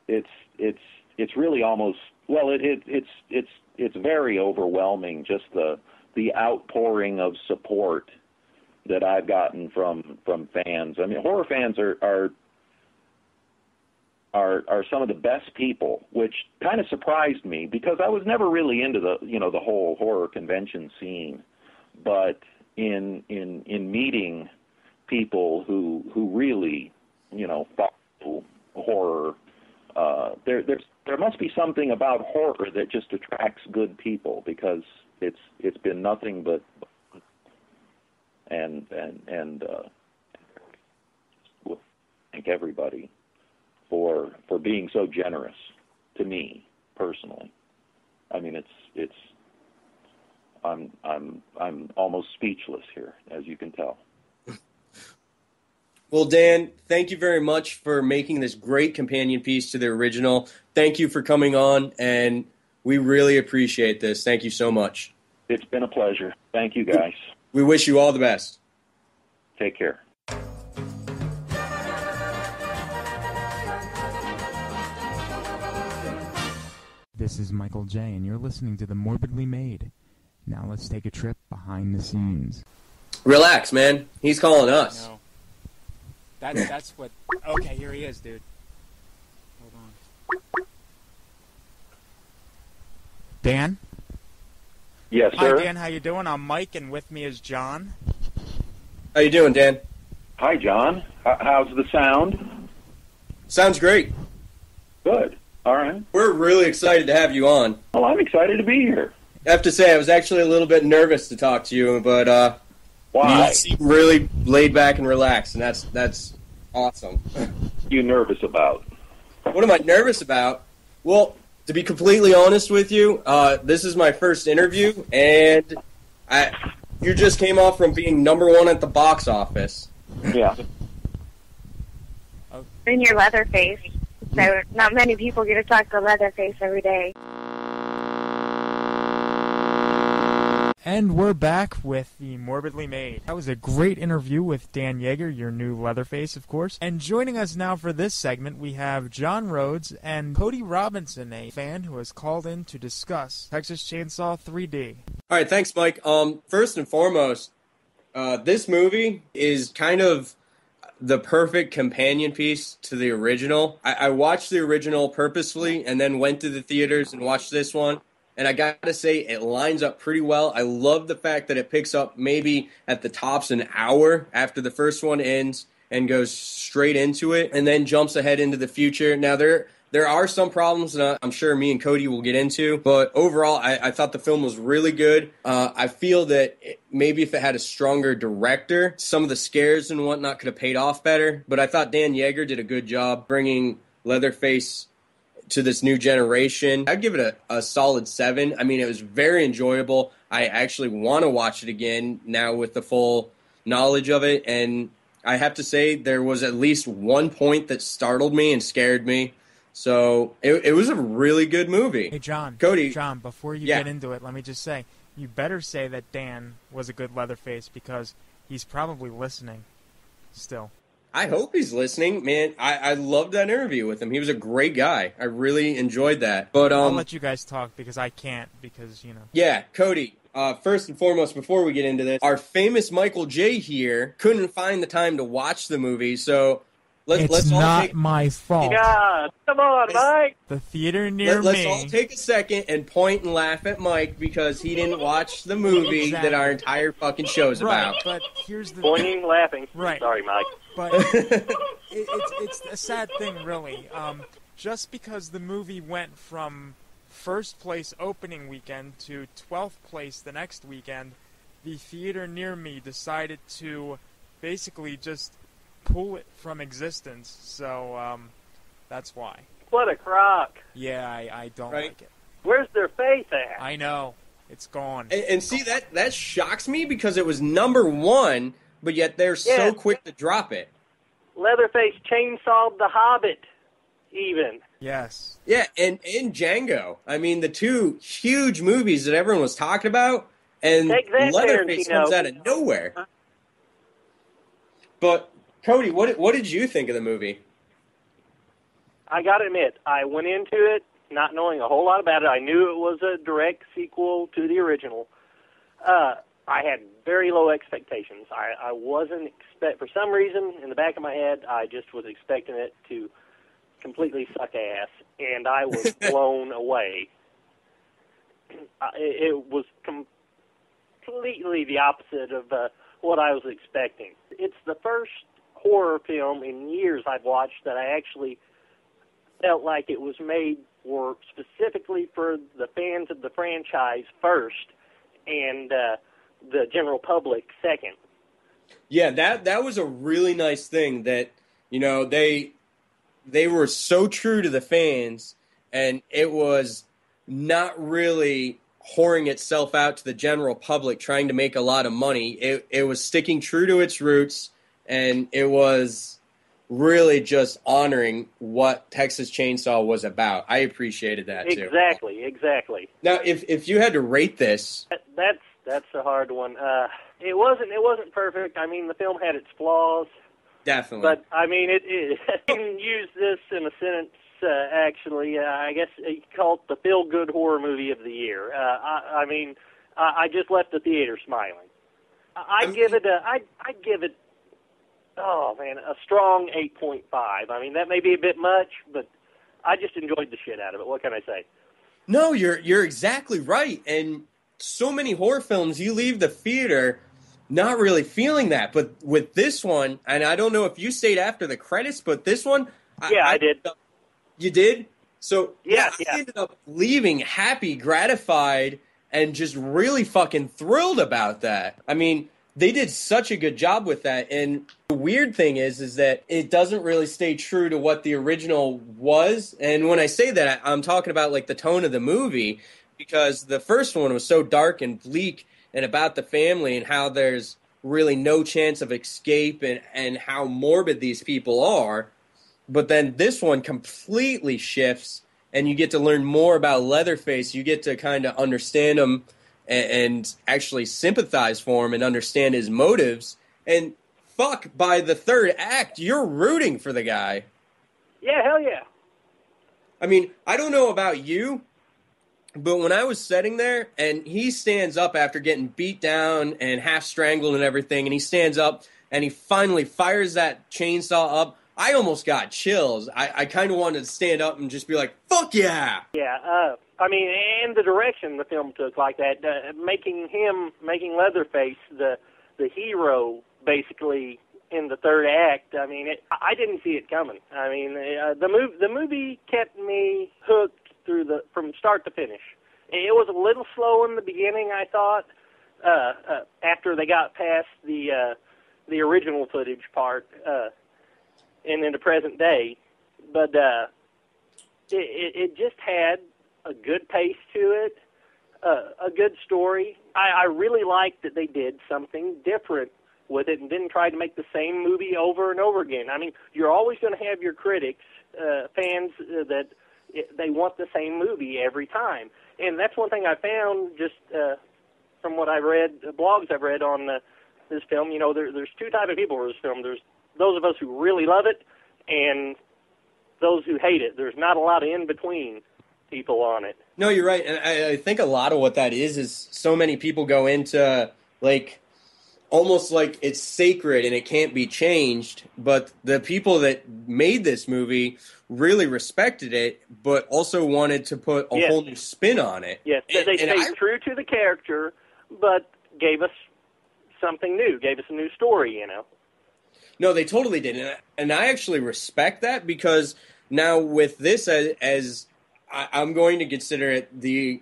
it's really almost it's very overwhelming, just the the outpouring of support that I've gotten from fans. I mean, horror fans are some of the best people, which kind of surprised me because I was never really into the whole horror convention scene. But in meeting people who really follow horror, there must be something about horror that just attracts good people, because it's been nothing but and thank everybody for being so generous to me personally. I mean, it's I'm almost speechless here, as you can tell. Well, Dan, thank you very much for making this great companion piece to the original. Thank you for coming on, and we really appreciate this. Thank you so much. It's been a pleasure. Thank you, guys. We wish you all the best. Take care. This is Michael J., and you're listening to The Morbidly Made. Now let's take a trip behind the scenes. Relax, man. He's calling us. No. That's what... Okay, here he is, dude. Hold on. Dan? Yes, sir. Hi, Dan. How you doing? I'm Mike, and with me is John. How you doing, Dan? Hi, John. How's the sound? Sounds great. Good. All right. We're really excited to have you on. Well, I'm excited to be here. I have to say, I was actually a little bit nervous to talk to you, but Why? you seem really laid back and relaxed, and that's awesome. What are you nervous about? What am I nervous about? Well, to be completely honest with you, this is my first interview, and you just came off from being #1 at the box office. Yeah. In your Leatherface. So not many people get to talk to Leatherface every day. And we're back with the Morbidly Made. That was a great interview with Dan Yeager, your new Leatherface, of course. And joining us now for this segment, we have John Rhoades and Cody Robinson, a fan who has called in to discuss Texas Chainsaw 3D. All right, thanks, Mike. First and foremost, this movie is kind of the perfect companion piece to the original. I watched the original purposefully and then went to the theaters and watched this one. And I got to say, it lines up pretty well. I love the fact that it picks up maybe at the tops an hour after the first one ends and goes straight into it and then jumps ahead into the future. Now, there are some problems that I'm sure me and Cody will get into, but overall, I thought the film was really good. I feel that maybe if it had a stronger director, some of the scares and whatnot could have paid off better, but I thought Dan Yeager did a good job bringing Leatherface to this new generation. I'd give it a solid 7. I mean, it was very enjoyable. I actually want to watch it again now with the full knowledge of it, and I have to say there was at least one point that startled me and scared me. So it was a really good movie. Hey, John. Cody. John, before you get into it, let me just say, you better say that Dan was a good Leatherface because he's probably listening still. I hope he's listening, man. I loved that interview with him. He was a great guy. I really enjoyed that. But I'll let you guys talk because I can't because, Yeah, Cody, first and foremost, before we get into this, our famous Michael J. here couldn't find the time to watch the movie, so let's all not my fault. God, come on, Mike. The theater near me. Let's all take a second and point and laugh at Mike because he didn't watch the movie that our entire fucking show's about. But here's the Pointing, laughing. Right. Sorry, Mike. But it's a sad thing, really. Just because the movie went from first place opening weekend to 12th place the next weekend, the theater near me decided to basically just pull it from existence. So that's why. What a crock. Yeah, I don't like it. Where's their faith at? I know. It's gone. And see, that shocks me because it was #1, but yet they're so quick to drop it. Leatherface chainsawed The Hobbit, even. Yes. Yeah, and Django. I mean, the two huge movies that everyone was talking about, and Leatherface comes out of nowhere. But, Cody, what did you think of the movie? I got to admit, I went into it not knowing a whole lot about it. I knew it was a direct sequel to the original. I had very low expectations. I wasn't for some reason, in the back of my head, I just was expecting it to completely suck ass, and I was blown away. It was completely the opposite of what I was expecting. It's the first horror film in years I've watched that I actually felt like it was made specifically for the fans of the franchise first, and the general public second. Yeah, that was a really nice thing that, you know, they were so true to the fans, and it was not really whoring itself out to the general public trying to make a lot of money. It was sticking true to its roots, and it was really just honoring what Texas Chainsaw was about. I appreciated that too. Exactly. Now, if you had to rate this, that's a hard one. It wasn't perfect. I mean, the film had its flaws. Definitely. But I mean, it I can use this in a sentence. Actually, I guess you call it the feel-good horror movie of the year. I just left the theater smiling. I'd give it a strong 8.5. I mean, that may be a bit much, but I just enjoyed the shit out of it. What can I say? No, you're exactly right. And so many horror films, you leave the theater not really feeling that. But with this one, and I don't know if you stayed after the credits, but this one, I did. You did? So yeah. I ended up leaving happy, gratified, and just really fucking thrilled about that. I mean, they did such a good job with that. And the weird thing is that it doesn't really stay true to what the original was. And when I say that, I'm talking about like the tone of the movie, because the first one was so dark and bleak and about the family and how there's really no chance of escape and how morbid these people are. But then this one completely shifts, and you get to learn more about Leatherface. You get to kind of understand him and actually sympathize for him and understand his motives. And fuck, by the third act, you're rooting for the guy. Yeah, hell yeah. I mean, I don't know about you, but when I was sitting there and he stands up after getting beat down and half strangled and everything, and he stands up and he finally fires that chainsaw up, I almost got chills. I kind of wanted to stand up and just be like, fuck yeah! Yeah, I mean, and the direction the film took like that, making Leatherface the hero, basically, in the third act, I mean, I didn't see it coming. I mean, the movie kept me hooked from start to finish. It was a little slow in the beginning, I thought, after they got past the original footage part, and in the present day, but it just had a good pace to it, a good story. I really liked that they did something different with it and didn't try to make the same movie over and over again. I mean, you're always going to have your critics, fans, that they want the same movie every time. And that's one thing I found just from what I read, blogs I've read on this film. You know, there's two types of people for this film. There's those of us who really love it and those who hate it. There's not a lot of in-between people on it. No, you're right. And I think a lot of what that is so many people go into, like, almost like it's sacred and it can't be changed. But the people that made this movie really respected it, but also wanted to put a whole new spin on it. Yes, they stayed true to the character, but gave us something new, gave us a new story, you know. No, they totally did. And I actually respect that, because now with this, as I'm going to consider it the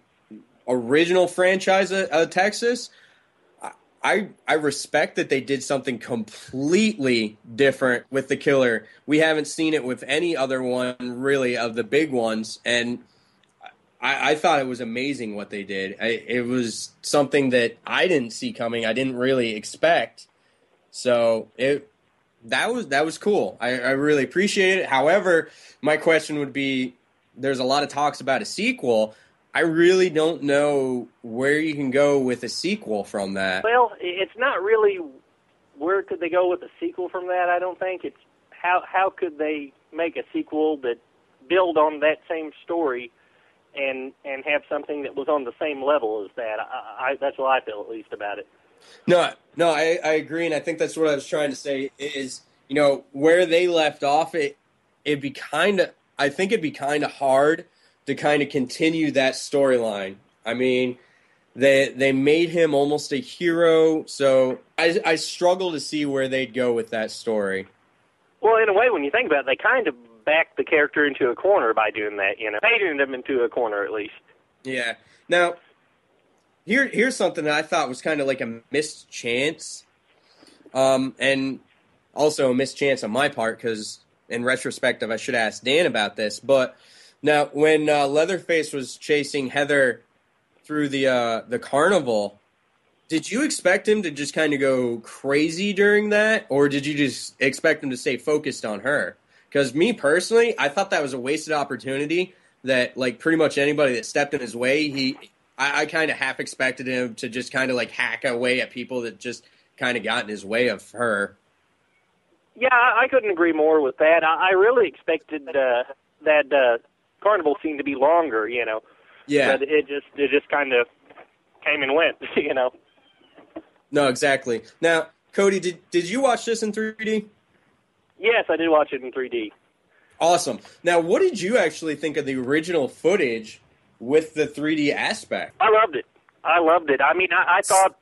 original franchise of Texas, I respect that they did something completely different with the killer. We haven't seen it with any other one, really, of the big ones. And I thought it was amazing what they did. It was something that I didn't see coming. I didn't really expect. So that was cool. I really appreciate it. However, my question would be, there's a lot of talks about a sequel. I really don't know where you can go with a sequel from that. Well, it's not really where could they go with a sequel from that, I don't think. It's how could they make a sequel that build on that same story and have something that was on the same level as that. That's what I feel, at least, about it. No, I agree, and I think that's what I was trying to say is, where they left off, I think it'd be kind of hard to kind of continue that storyline. I mean, they made him almost a hero, so I struggle to see where they'd go with that story. Well, in a way, when you think about it, they kind of backed the character into a corner by doing that, painting him into a corner at least. Yeah. Now, here's something that I thought was kind of like a missed chance, and also a missed chance on my part, because in retrospective I should ask Dan about this. But now, when Leatherface was chasing Heather through the carnival, did you expect him to just kind of go crazy during that, or did you just expect him to stay focused on her? Because me personally, I thought that was a wasted opportunity. That like pretty much anybody that stepped in his way, I kind of half expected him to just kind of like hack away at people that just kind of got in his way of her. Yeah, I couldn't agree more with that. I really expected that carnival scene to be longer, Yeah. But it just kind of came and went, No, exactly. Now, Cody, did you watch this in 3D? Yes, I did watch it in 3D. Awesome. Now, what did you actually think of the original footage with the 3D aspect? I loved it. I mean, I thought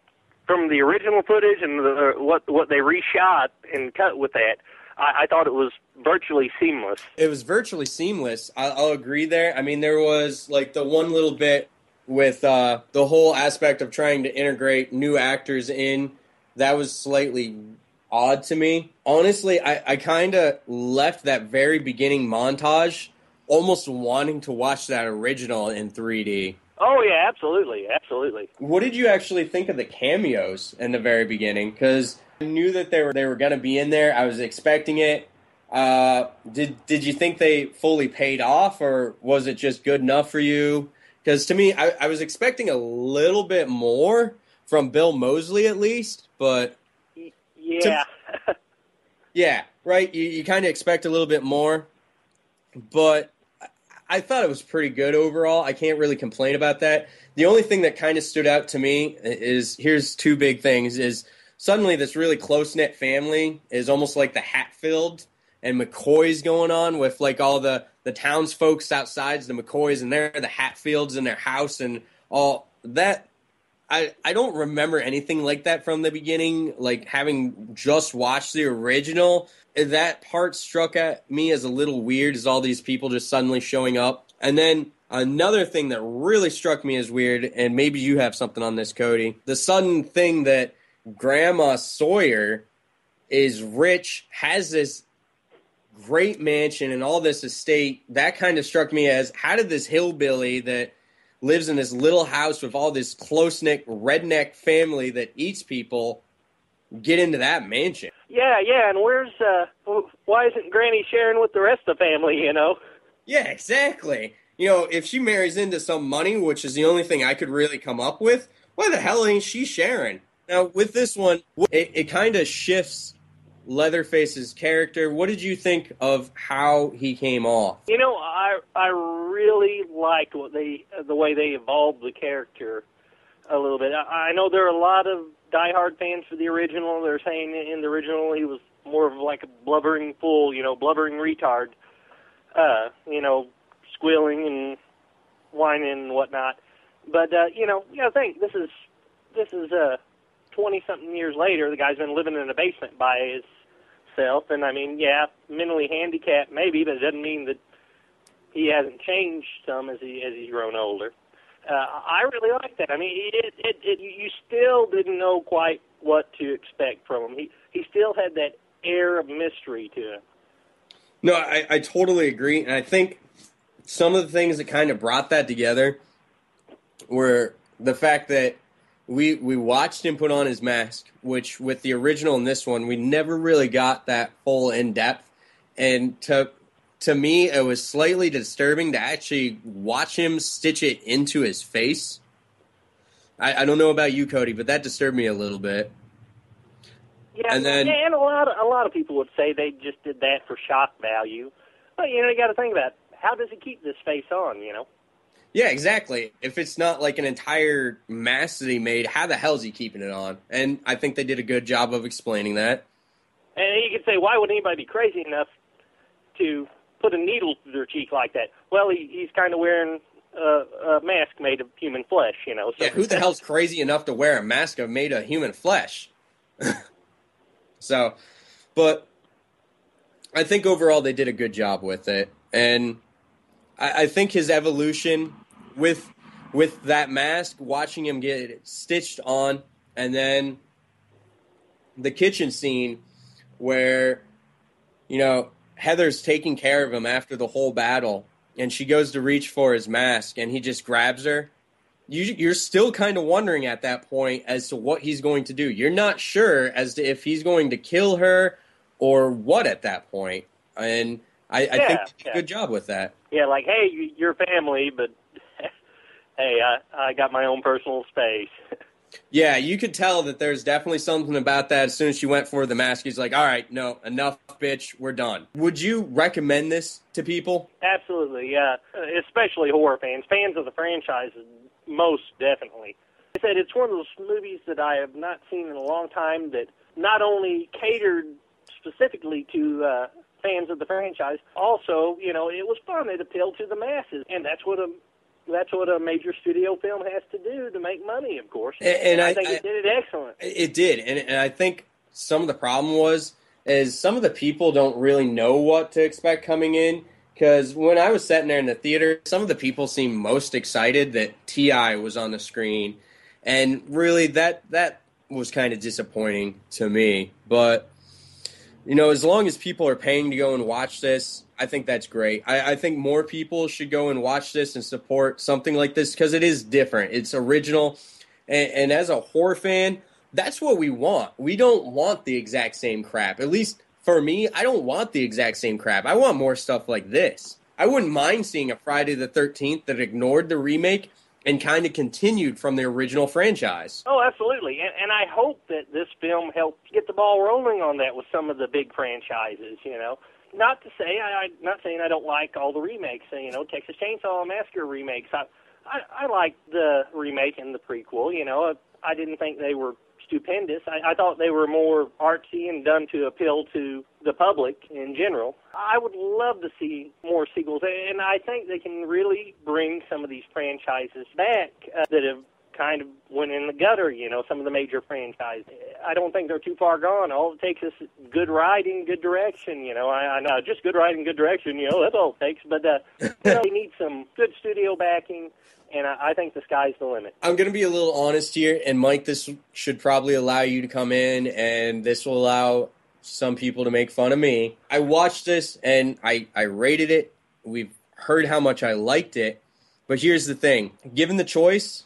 from the original footage and what they reshot and cut with that, I thought it was virtually seamless. It was virtually seamless. I'll agree there. I mean, there was like the one little bit with the whole aspect of trying to integrate new actors in. That was slightly odd to me. Honestly, I kind of left that very beginning montage almost wanting to watch that original in 3D. Oh, yeah, absolutely. What did you actually think of the cameos in the very beginning? Because I knew that they were going to be in there. I was expecting it. Did you think they fully paid off, or was it just good enough for you? Because to me, I was expecting a little bit more from Bill Moseley at least, but... Yeah. Yeah, right? You kind of expect a little bit more, but I thought it was pretty good overall. I can't really complain about that. The only thing that kind of stood out to me is, here's two big things, is suddenly this really close-knit family is almost like the Hatfield and McCoys going on with like all the townsfolk outside, the McCoys, and they're the Hatfields in their house and all that. I don't remember anything like that from the beginning, like having just watched the original. That part struck at me as a little weird, as all these people just suddenly showing up. And then another thing that really struck me as weird, and maybe you have something on this, Cody, the sudden thing that Grandma Sawyer is rich, has this great mansion and all this estate. That kind of struck me as, how did this hillbilly that lives in this little house with all this close-knit redneck family that eats people get into that mansion? Yeah, and why isn't Granny sharing with the rest of the family, Yeah, exactly. If she marries into some money, which is the only thing I could really come up with, why the hell ain't she sharing? Now, with this one, it kind of shifts Leatherface's character. What did you think of how he came off? I really liked the way they evolved the character a little bit. I know there are a lot of diehard fans for the original. They're saying in the original he was more of like a blubbering fool, blubbering retard, squealing and whining and whatnot. But think this is 20-something years later. The guy's been living in a basement by himself, and I mean, yeah, mentally handicapped maybe, but it doesn't mean that he hasn't changed some as he's grown older. I really like that. I mean, you still didn't know quite what to expect from him. He still had that air of mystery to him. No, I totally agree, and I think some of the things that kind of brought that together were the fact that we watched him put on his mask, which with the original and this one, we never really got that full in-depth, and to me, it was slightly disturbing to actually watch him stitch it into his face. I don't know about you, Cody, but that disturbed me a little bit. Yeah, and a lot of people would say they just did that for shock value. But, you got to think about it. How does he keep this face on, Yeah, exactly. If it's not like an entire mask that he made, how the hell is he keeping it on? And I think they did a good job of explaining that. And you could say, why would anybody be crazy enough to put a needle through their cheek like that? Well, he's kind of wearing a mask made of human flesh, you know. So. Yeah, who the hell's crazy enough to wear a mask made of human flesh? So, but I think overall they did a good job with it. And I think his evolution with that mask, watching him get it stitched on, and then the kitchen scene where, you know, Heather's taking care of him after the whole battle, and she goes to reach for his mask, and he just grabs her. You're still kind of wondering at that point as to what he's going to do. You're not sure as to if he's going to kill her or what at that point. And I think they did a good job with that. Yeah, like, hey, you're family, but hey, I got my own personal space. Yeah, you could tell that there's definitely something about that. As soon as she went for the mask, he's like, all right, no, enough, bitch, we're done. Would you recommend this to people? Absolutely, yeah, especially horror fans, fans of the franchise, most definitely. I said it's one of those movies that I have not seen in a long time that not only catered specifically to fans of the franchise, also, you know, it was fun. It appealed to the masses, and that's what a major studio film has to do to make money, of course. And I think it did it excellent. It did, and I think some of the problem is some of the people don't really know what to expect coming in, because when I was sitting there in the theater, some of the people seemed most excited that T.I. was on the screen, and really that was kind of disappointing to me. But, you know, as long as people are paying to go and watch this, I think that's great. I think more people should go and watch this and support something like this because it is different. It's original. And as a horror fan, that's what we want. We don't want the exact same crap. At least for me, I don't want the exact same crap. I want more stuff like this. I wouldn't mind seeing a Friday the 13th that ignored the remake and kind of continued from the original franchise. Oh, absolutely. And I hope that this film helps get the ball rolling on that with some of the big franchises, you know. Not to say, I'm not saying I don't like all the remakes. You know, Texas Chainsaw Massacre remakes. I like the remake and the prequel. You know, I didn't think they were stupendous. I thought they were more artsy and done to appeal to the public in general. I would love to see more sequels, and I think they can really bring some of these franchises back that have kind of went in the gutter, you know, some of the major franchises. I don't think they're too far gone. All it takes is good writing, good direction, you know. I know, just good writing, good direction, you know, that's all it takes. But you know, they need some good studio backing, and I think the sky's the limit. I'm going to be a little honest here, and Mike, this should probably allow you to come in, and this will allow some people to make fun of me. I watched this, and I rated it. We've heard how much I liked it, but here's the thing. Given the choice,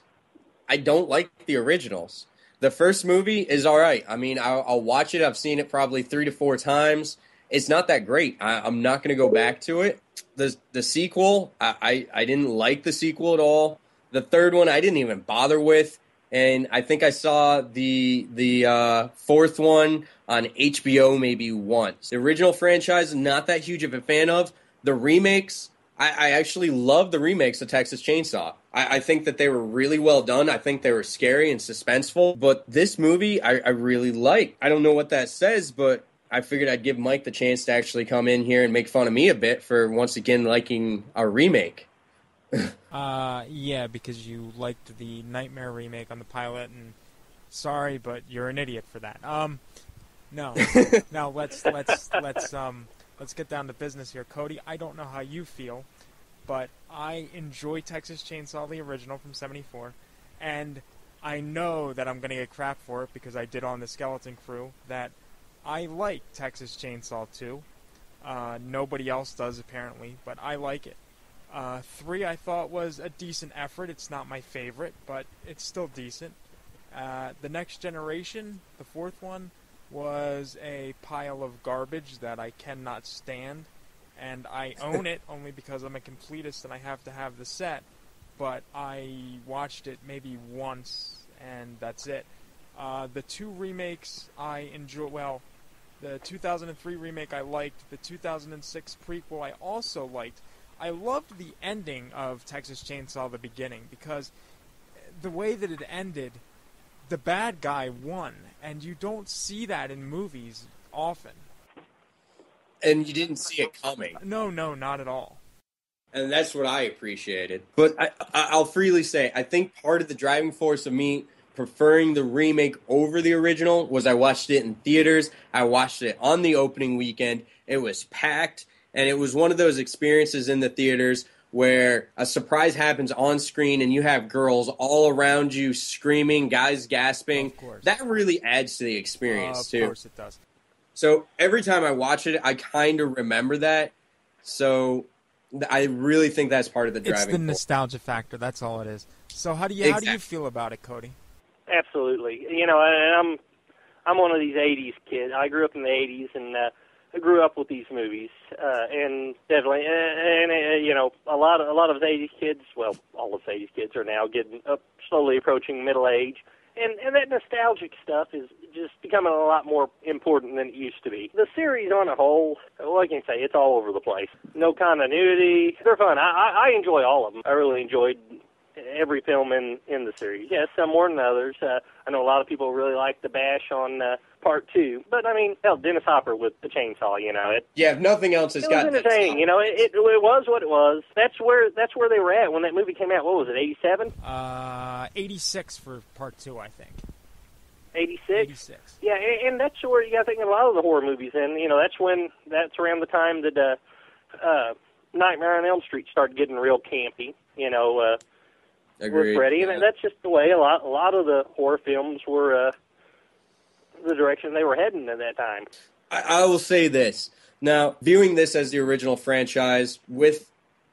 I don't like the originals. The first movie is all right. I mean, I'll watch it. I've seen it probably 3 to 4 times. It's not that great. I'm not going to go back to it. The sequel, I didn't like the sequel at all. The third one, I didn't even bother with. And I think I saw the fourth one on HBO maybe once. The original franchise, not that huge of a fan of. The remakes, I actually love the remakes of Texas Chainsaw. I think that they were really well done. I think they were scary and suspenseful. But this movie, I really like. I don't know what that says, but I figured I'd give Mike the chance to actually come in here and make fun of me a bit for, once again, liking a remake. Yeah, because you liked the Nightmare remake on the pilot, and sorry, but you're an idiot for that. No, let's get down to business here, Cody. I don't know how you feel, but I enjoy Texas Chainsaw, the original from '74, and I know that I'm going to get crap for it because I did on the Skeleton Crew that I like Texas Chainsaw 2. Nobody else does apparently, but I like it. 3 I thought was a decent effort. It's not my favorite, but it's still decent. The Next Generation, the 4th one, was a pile of garbage that I cannot stand, and I own it only because I'm a completist and I have to have the set, but I watched it maybe once, and that's it. The 2 remakes I enjoy, well, the 2003 remake I liked, the 2006 prequel I also liked. I loved the ending of Texas Chainsaw the beginning, because the way that it ended, the bad guy won, and you don't see that in movies often. And you didn't see it coming. No, not at all. And that's what I appreciated. But I'll freely say, I think part of the driving force of me preferring the remake over the original was I watched it in theaters. I watched it on the opening weekend. It was packed, and it was one of those experiences in the theaters where a surprise happens on screen and you have girls all around you screaming, guys gasping. Of course. That really adds to the experience, too. Of course it does. So every time I watch it, I kind of remember that. So I really think that's part of the driving force. It's the nostalgia factor. That's all it is. So how do you feel about it, Cody? Absolutely. You know, and I'm one of these '80s kids. I grew up in the '80s, and I grew up with these movies, and definitely, and you know, a lot of the '80s kids. Well, all of the '80s kids are now getting up, slowly approaching middle age, and that nostalgic stuff is just becoming a lot more important than it used to be. The series on a whole, well, I can say it's all over the place. No continuity. They're fun. I enjoy all of them. I really enjoyed every film in the series. Yes, some more than others. I know a lot of people really like the bash on part 2, but I mean, hell, Dennis Hopper with the chainsaw. You know, if nothing else, it was entertaining. You know, it was what it was. That's where they were at when that movie came out. What was it? 87? 86 for part 2, I think. 86? 86. Yeah, and that's where you got to think of a lot of the horror movies. And you know, that's around the time that Nightmare on Elm Street started getting real campy. You know. With Freddy, and that's just the way a lot of the horror films were the direction they were heading at that time. I will say this. Now, viewing this as the original franchise with,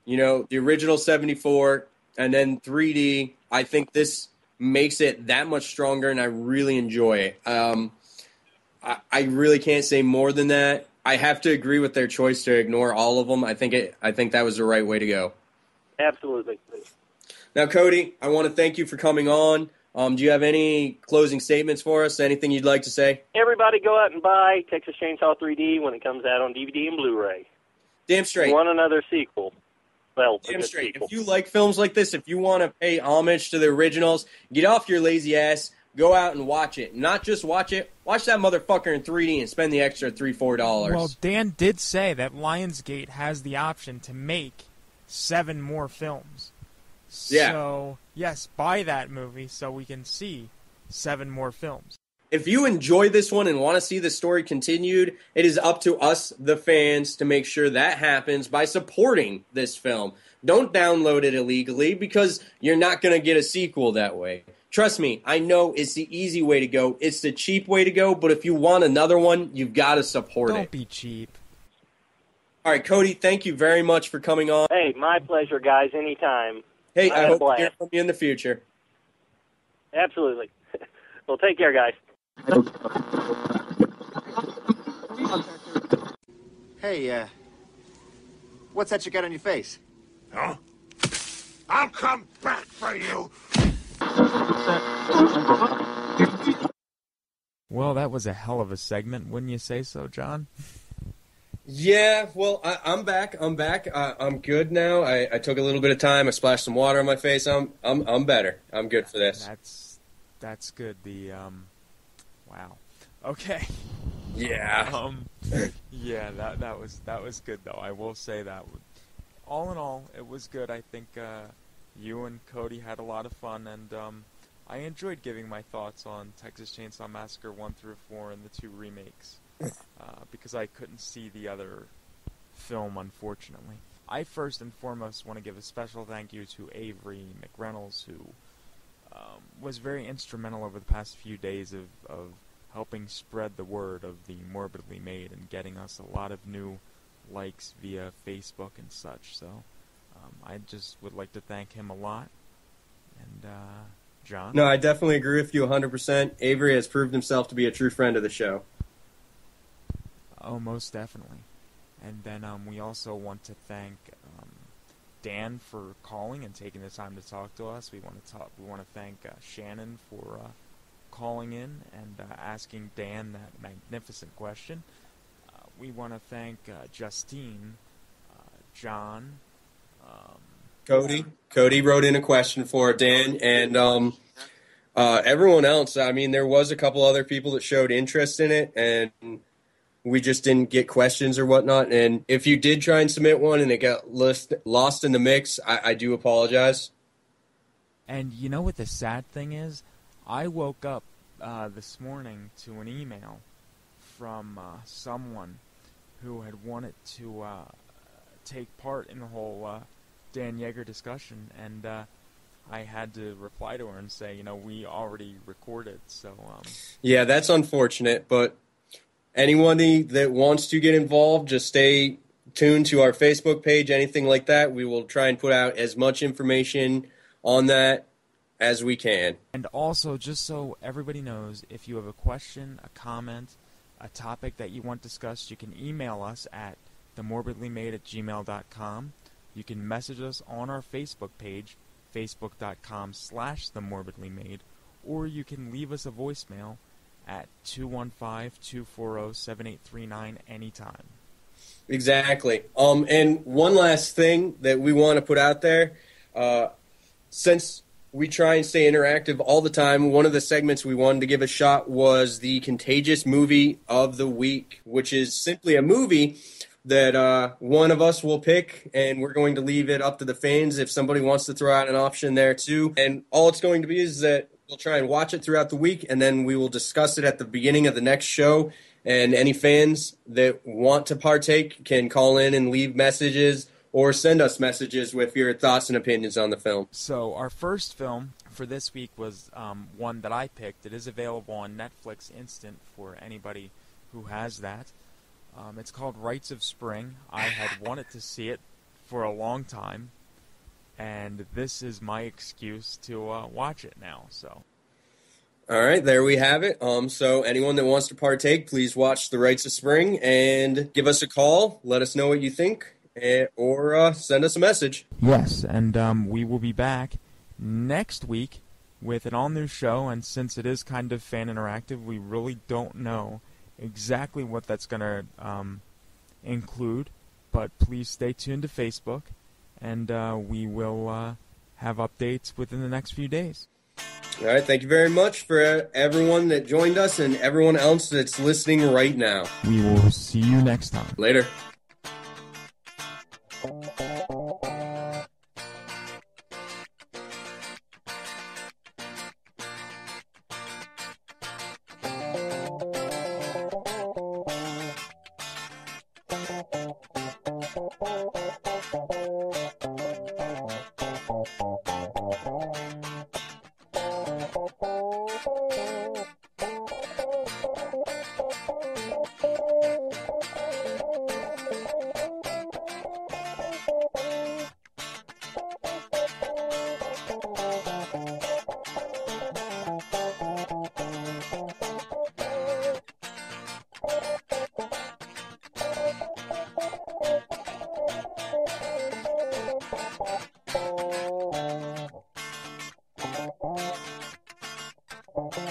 you know, the original 74 and then 3D, I think this makes it that much stronger, and I really enjoy it. I really can't say more than that. I have to agree with their choice to ignore all of them. I think that was the right way to go. Absolutely. Now, Cody, I want to thank you for coming on. Do you have any closing statements for us? Anything you'd like to say? Everybody go out and buy Texas Chainsaw 3D when it comes out on DVD and Blu-ray. Damn straight. Want another sequel. Well, damn straight. Sequel. If you like films like this, if you want to pay homage to the originals, get off your lazy ass, go out and watch it. Not just watch it, watch that motherfucker in 3D and spend the extra $3-4. Well, Dan did say that Lionsgate has the option to make 7 more films. Yeah. So, yes, buy that movie so we can see 7 more films. If you enjoy this one and want to see the story continued, it is up to us, the fans, to make sure that happens by supporting this film. Don't download it illegally because you're not going to get a sequel that way. Trust me, I know it's the easy way to go. It's the cheap way to go, but if you want another one, you've got to support it. Don't be cheap. All right, Cody, thank you very much for coming on. Hey, my pleasure, guys, anytime. Hey, I hope to hear from you in the future. Absolutely. Well, take care, guys. Hey, what's that you got on your face? Huh? I'll come back for you! Well, that was a hell of a segment, wouldn't you say so, John? Yeah, well, I'm back. I'm good now. I took a little bit of time. I splashed some water on my face. I'm better. I'm good for this. That's good. Wow. Okay. Yeah. Yeah, that was good though. I will say that. All in all, it was good. I think you and Cody had a lot of fun, and I enjoyed giving my thoughts on Texas Chainsaw Massacre 1 through 4 and the 2 remakes. Because I couldn't see the other film, unfortunately. I first and foremost want to give a special thank you to Avery McReynolds, who was very instrumental over the past few days of helping spread the word of the Morbidly Made and getting us a lot of new likes via Facebook and such. So I just would like to thank him a lot. And John? No, I definitely agree with you 100%. Avery has proved himself to be a true friend of the show. Oh, most definitely. And then we also want to thank Dan for calling and taking the time to talk to us. We want to thank Shannon for calling in and asking Dan that magnificent question. We want to thank Justine, John, Cody wrote in a question for Dan, and everyone else, I mean, there was a couple other people that showed interest in it, and we just didn't get questions or whatnot. And if you did try and submit one and it got lost in the mix, I do apologize. And you know what the sad thing is? I woke up this morning to an email from someone who had wanted to take part in the whole Dan Yeager discussion, and I had to reply to her and say, we already recorded, so... Yeah, that's unfortunate, but anybody that wants to get involved, just stay tuned to our Facebook page, anything like that. We will try and put out as much information on that as we can. And also, just so everybody knows, if you have a question, a comment, a topic that you want discussed, you can email us at themorbidlymade@gmail.com. You can message us on our Facebook page, facebook.com/themorbidlymade, or you can leave us a voicemail at 215-240-7839 anytime. Exactly. And one last thing that we want to put out there, since we try and stay interactive all the time, one of the segments we wanted to give a shot was the Contagious Movie of the Week, which is simply a movie that one of us will pick, and we're going to leave it up to the fans if somebody wants to throw out an option there too. And all it's going to be is that we'll try and watch it throughout the week, and then we will discuss it at the beginning of the next show. And any fans that want to partake can call in and leave messages or send us messages with your thoughts and opinions on the film. So our first film for this week was one that I picked. It is available on Netflix Instant for anybody who has that. It's called Rites of Spring. I had wanted to see it for a long time, and this is my excuse to watch it now. So, all right, there we have it. So anyone that wants to partake, please watch The Rites of Spring and give us a call. Let us know what you think, or send us a message. Yes, and we will be back next week with an all-new show, and since it is kind of fan interactive, we really don't know exactly what that's going to include, but please stay tuned to Facebook, and we will have updates within the next few days. All right, thank you very much for everyone that joined us and everyone else that's listening right now. We will see you next time. Later. Okay.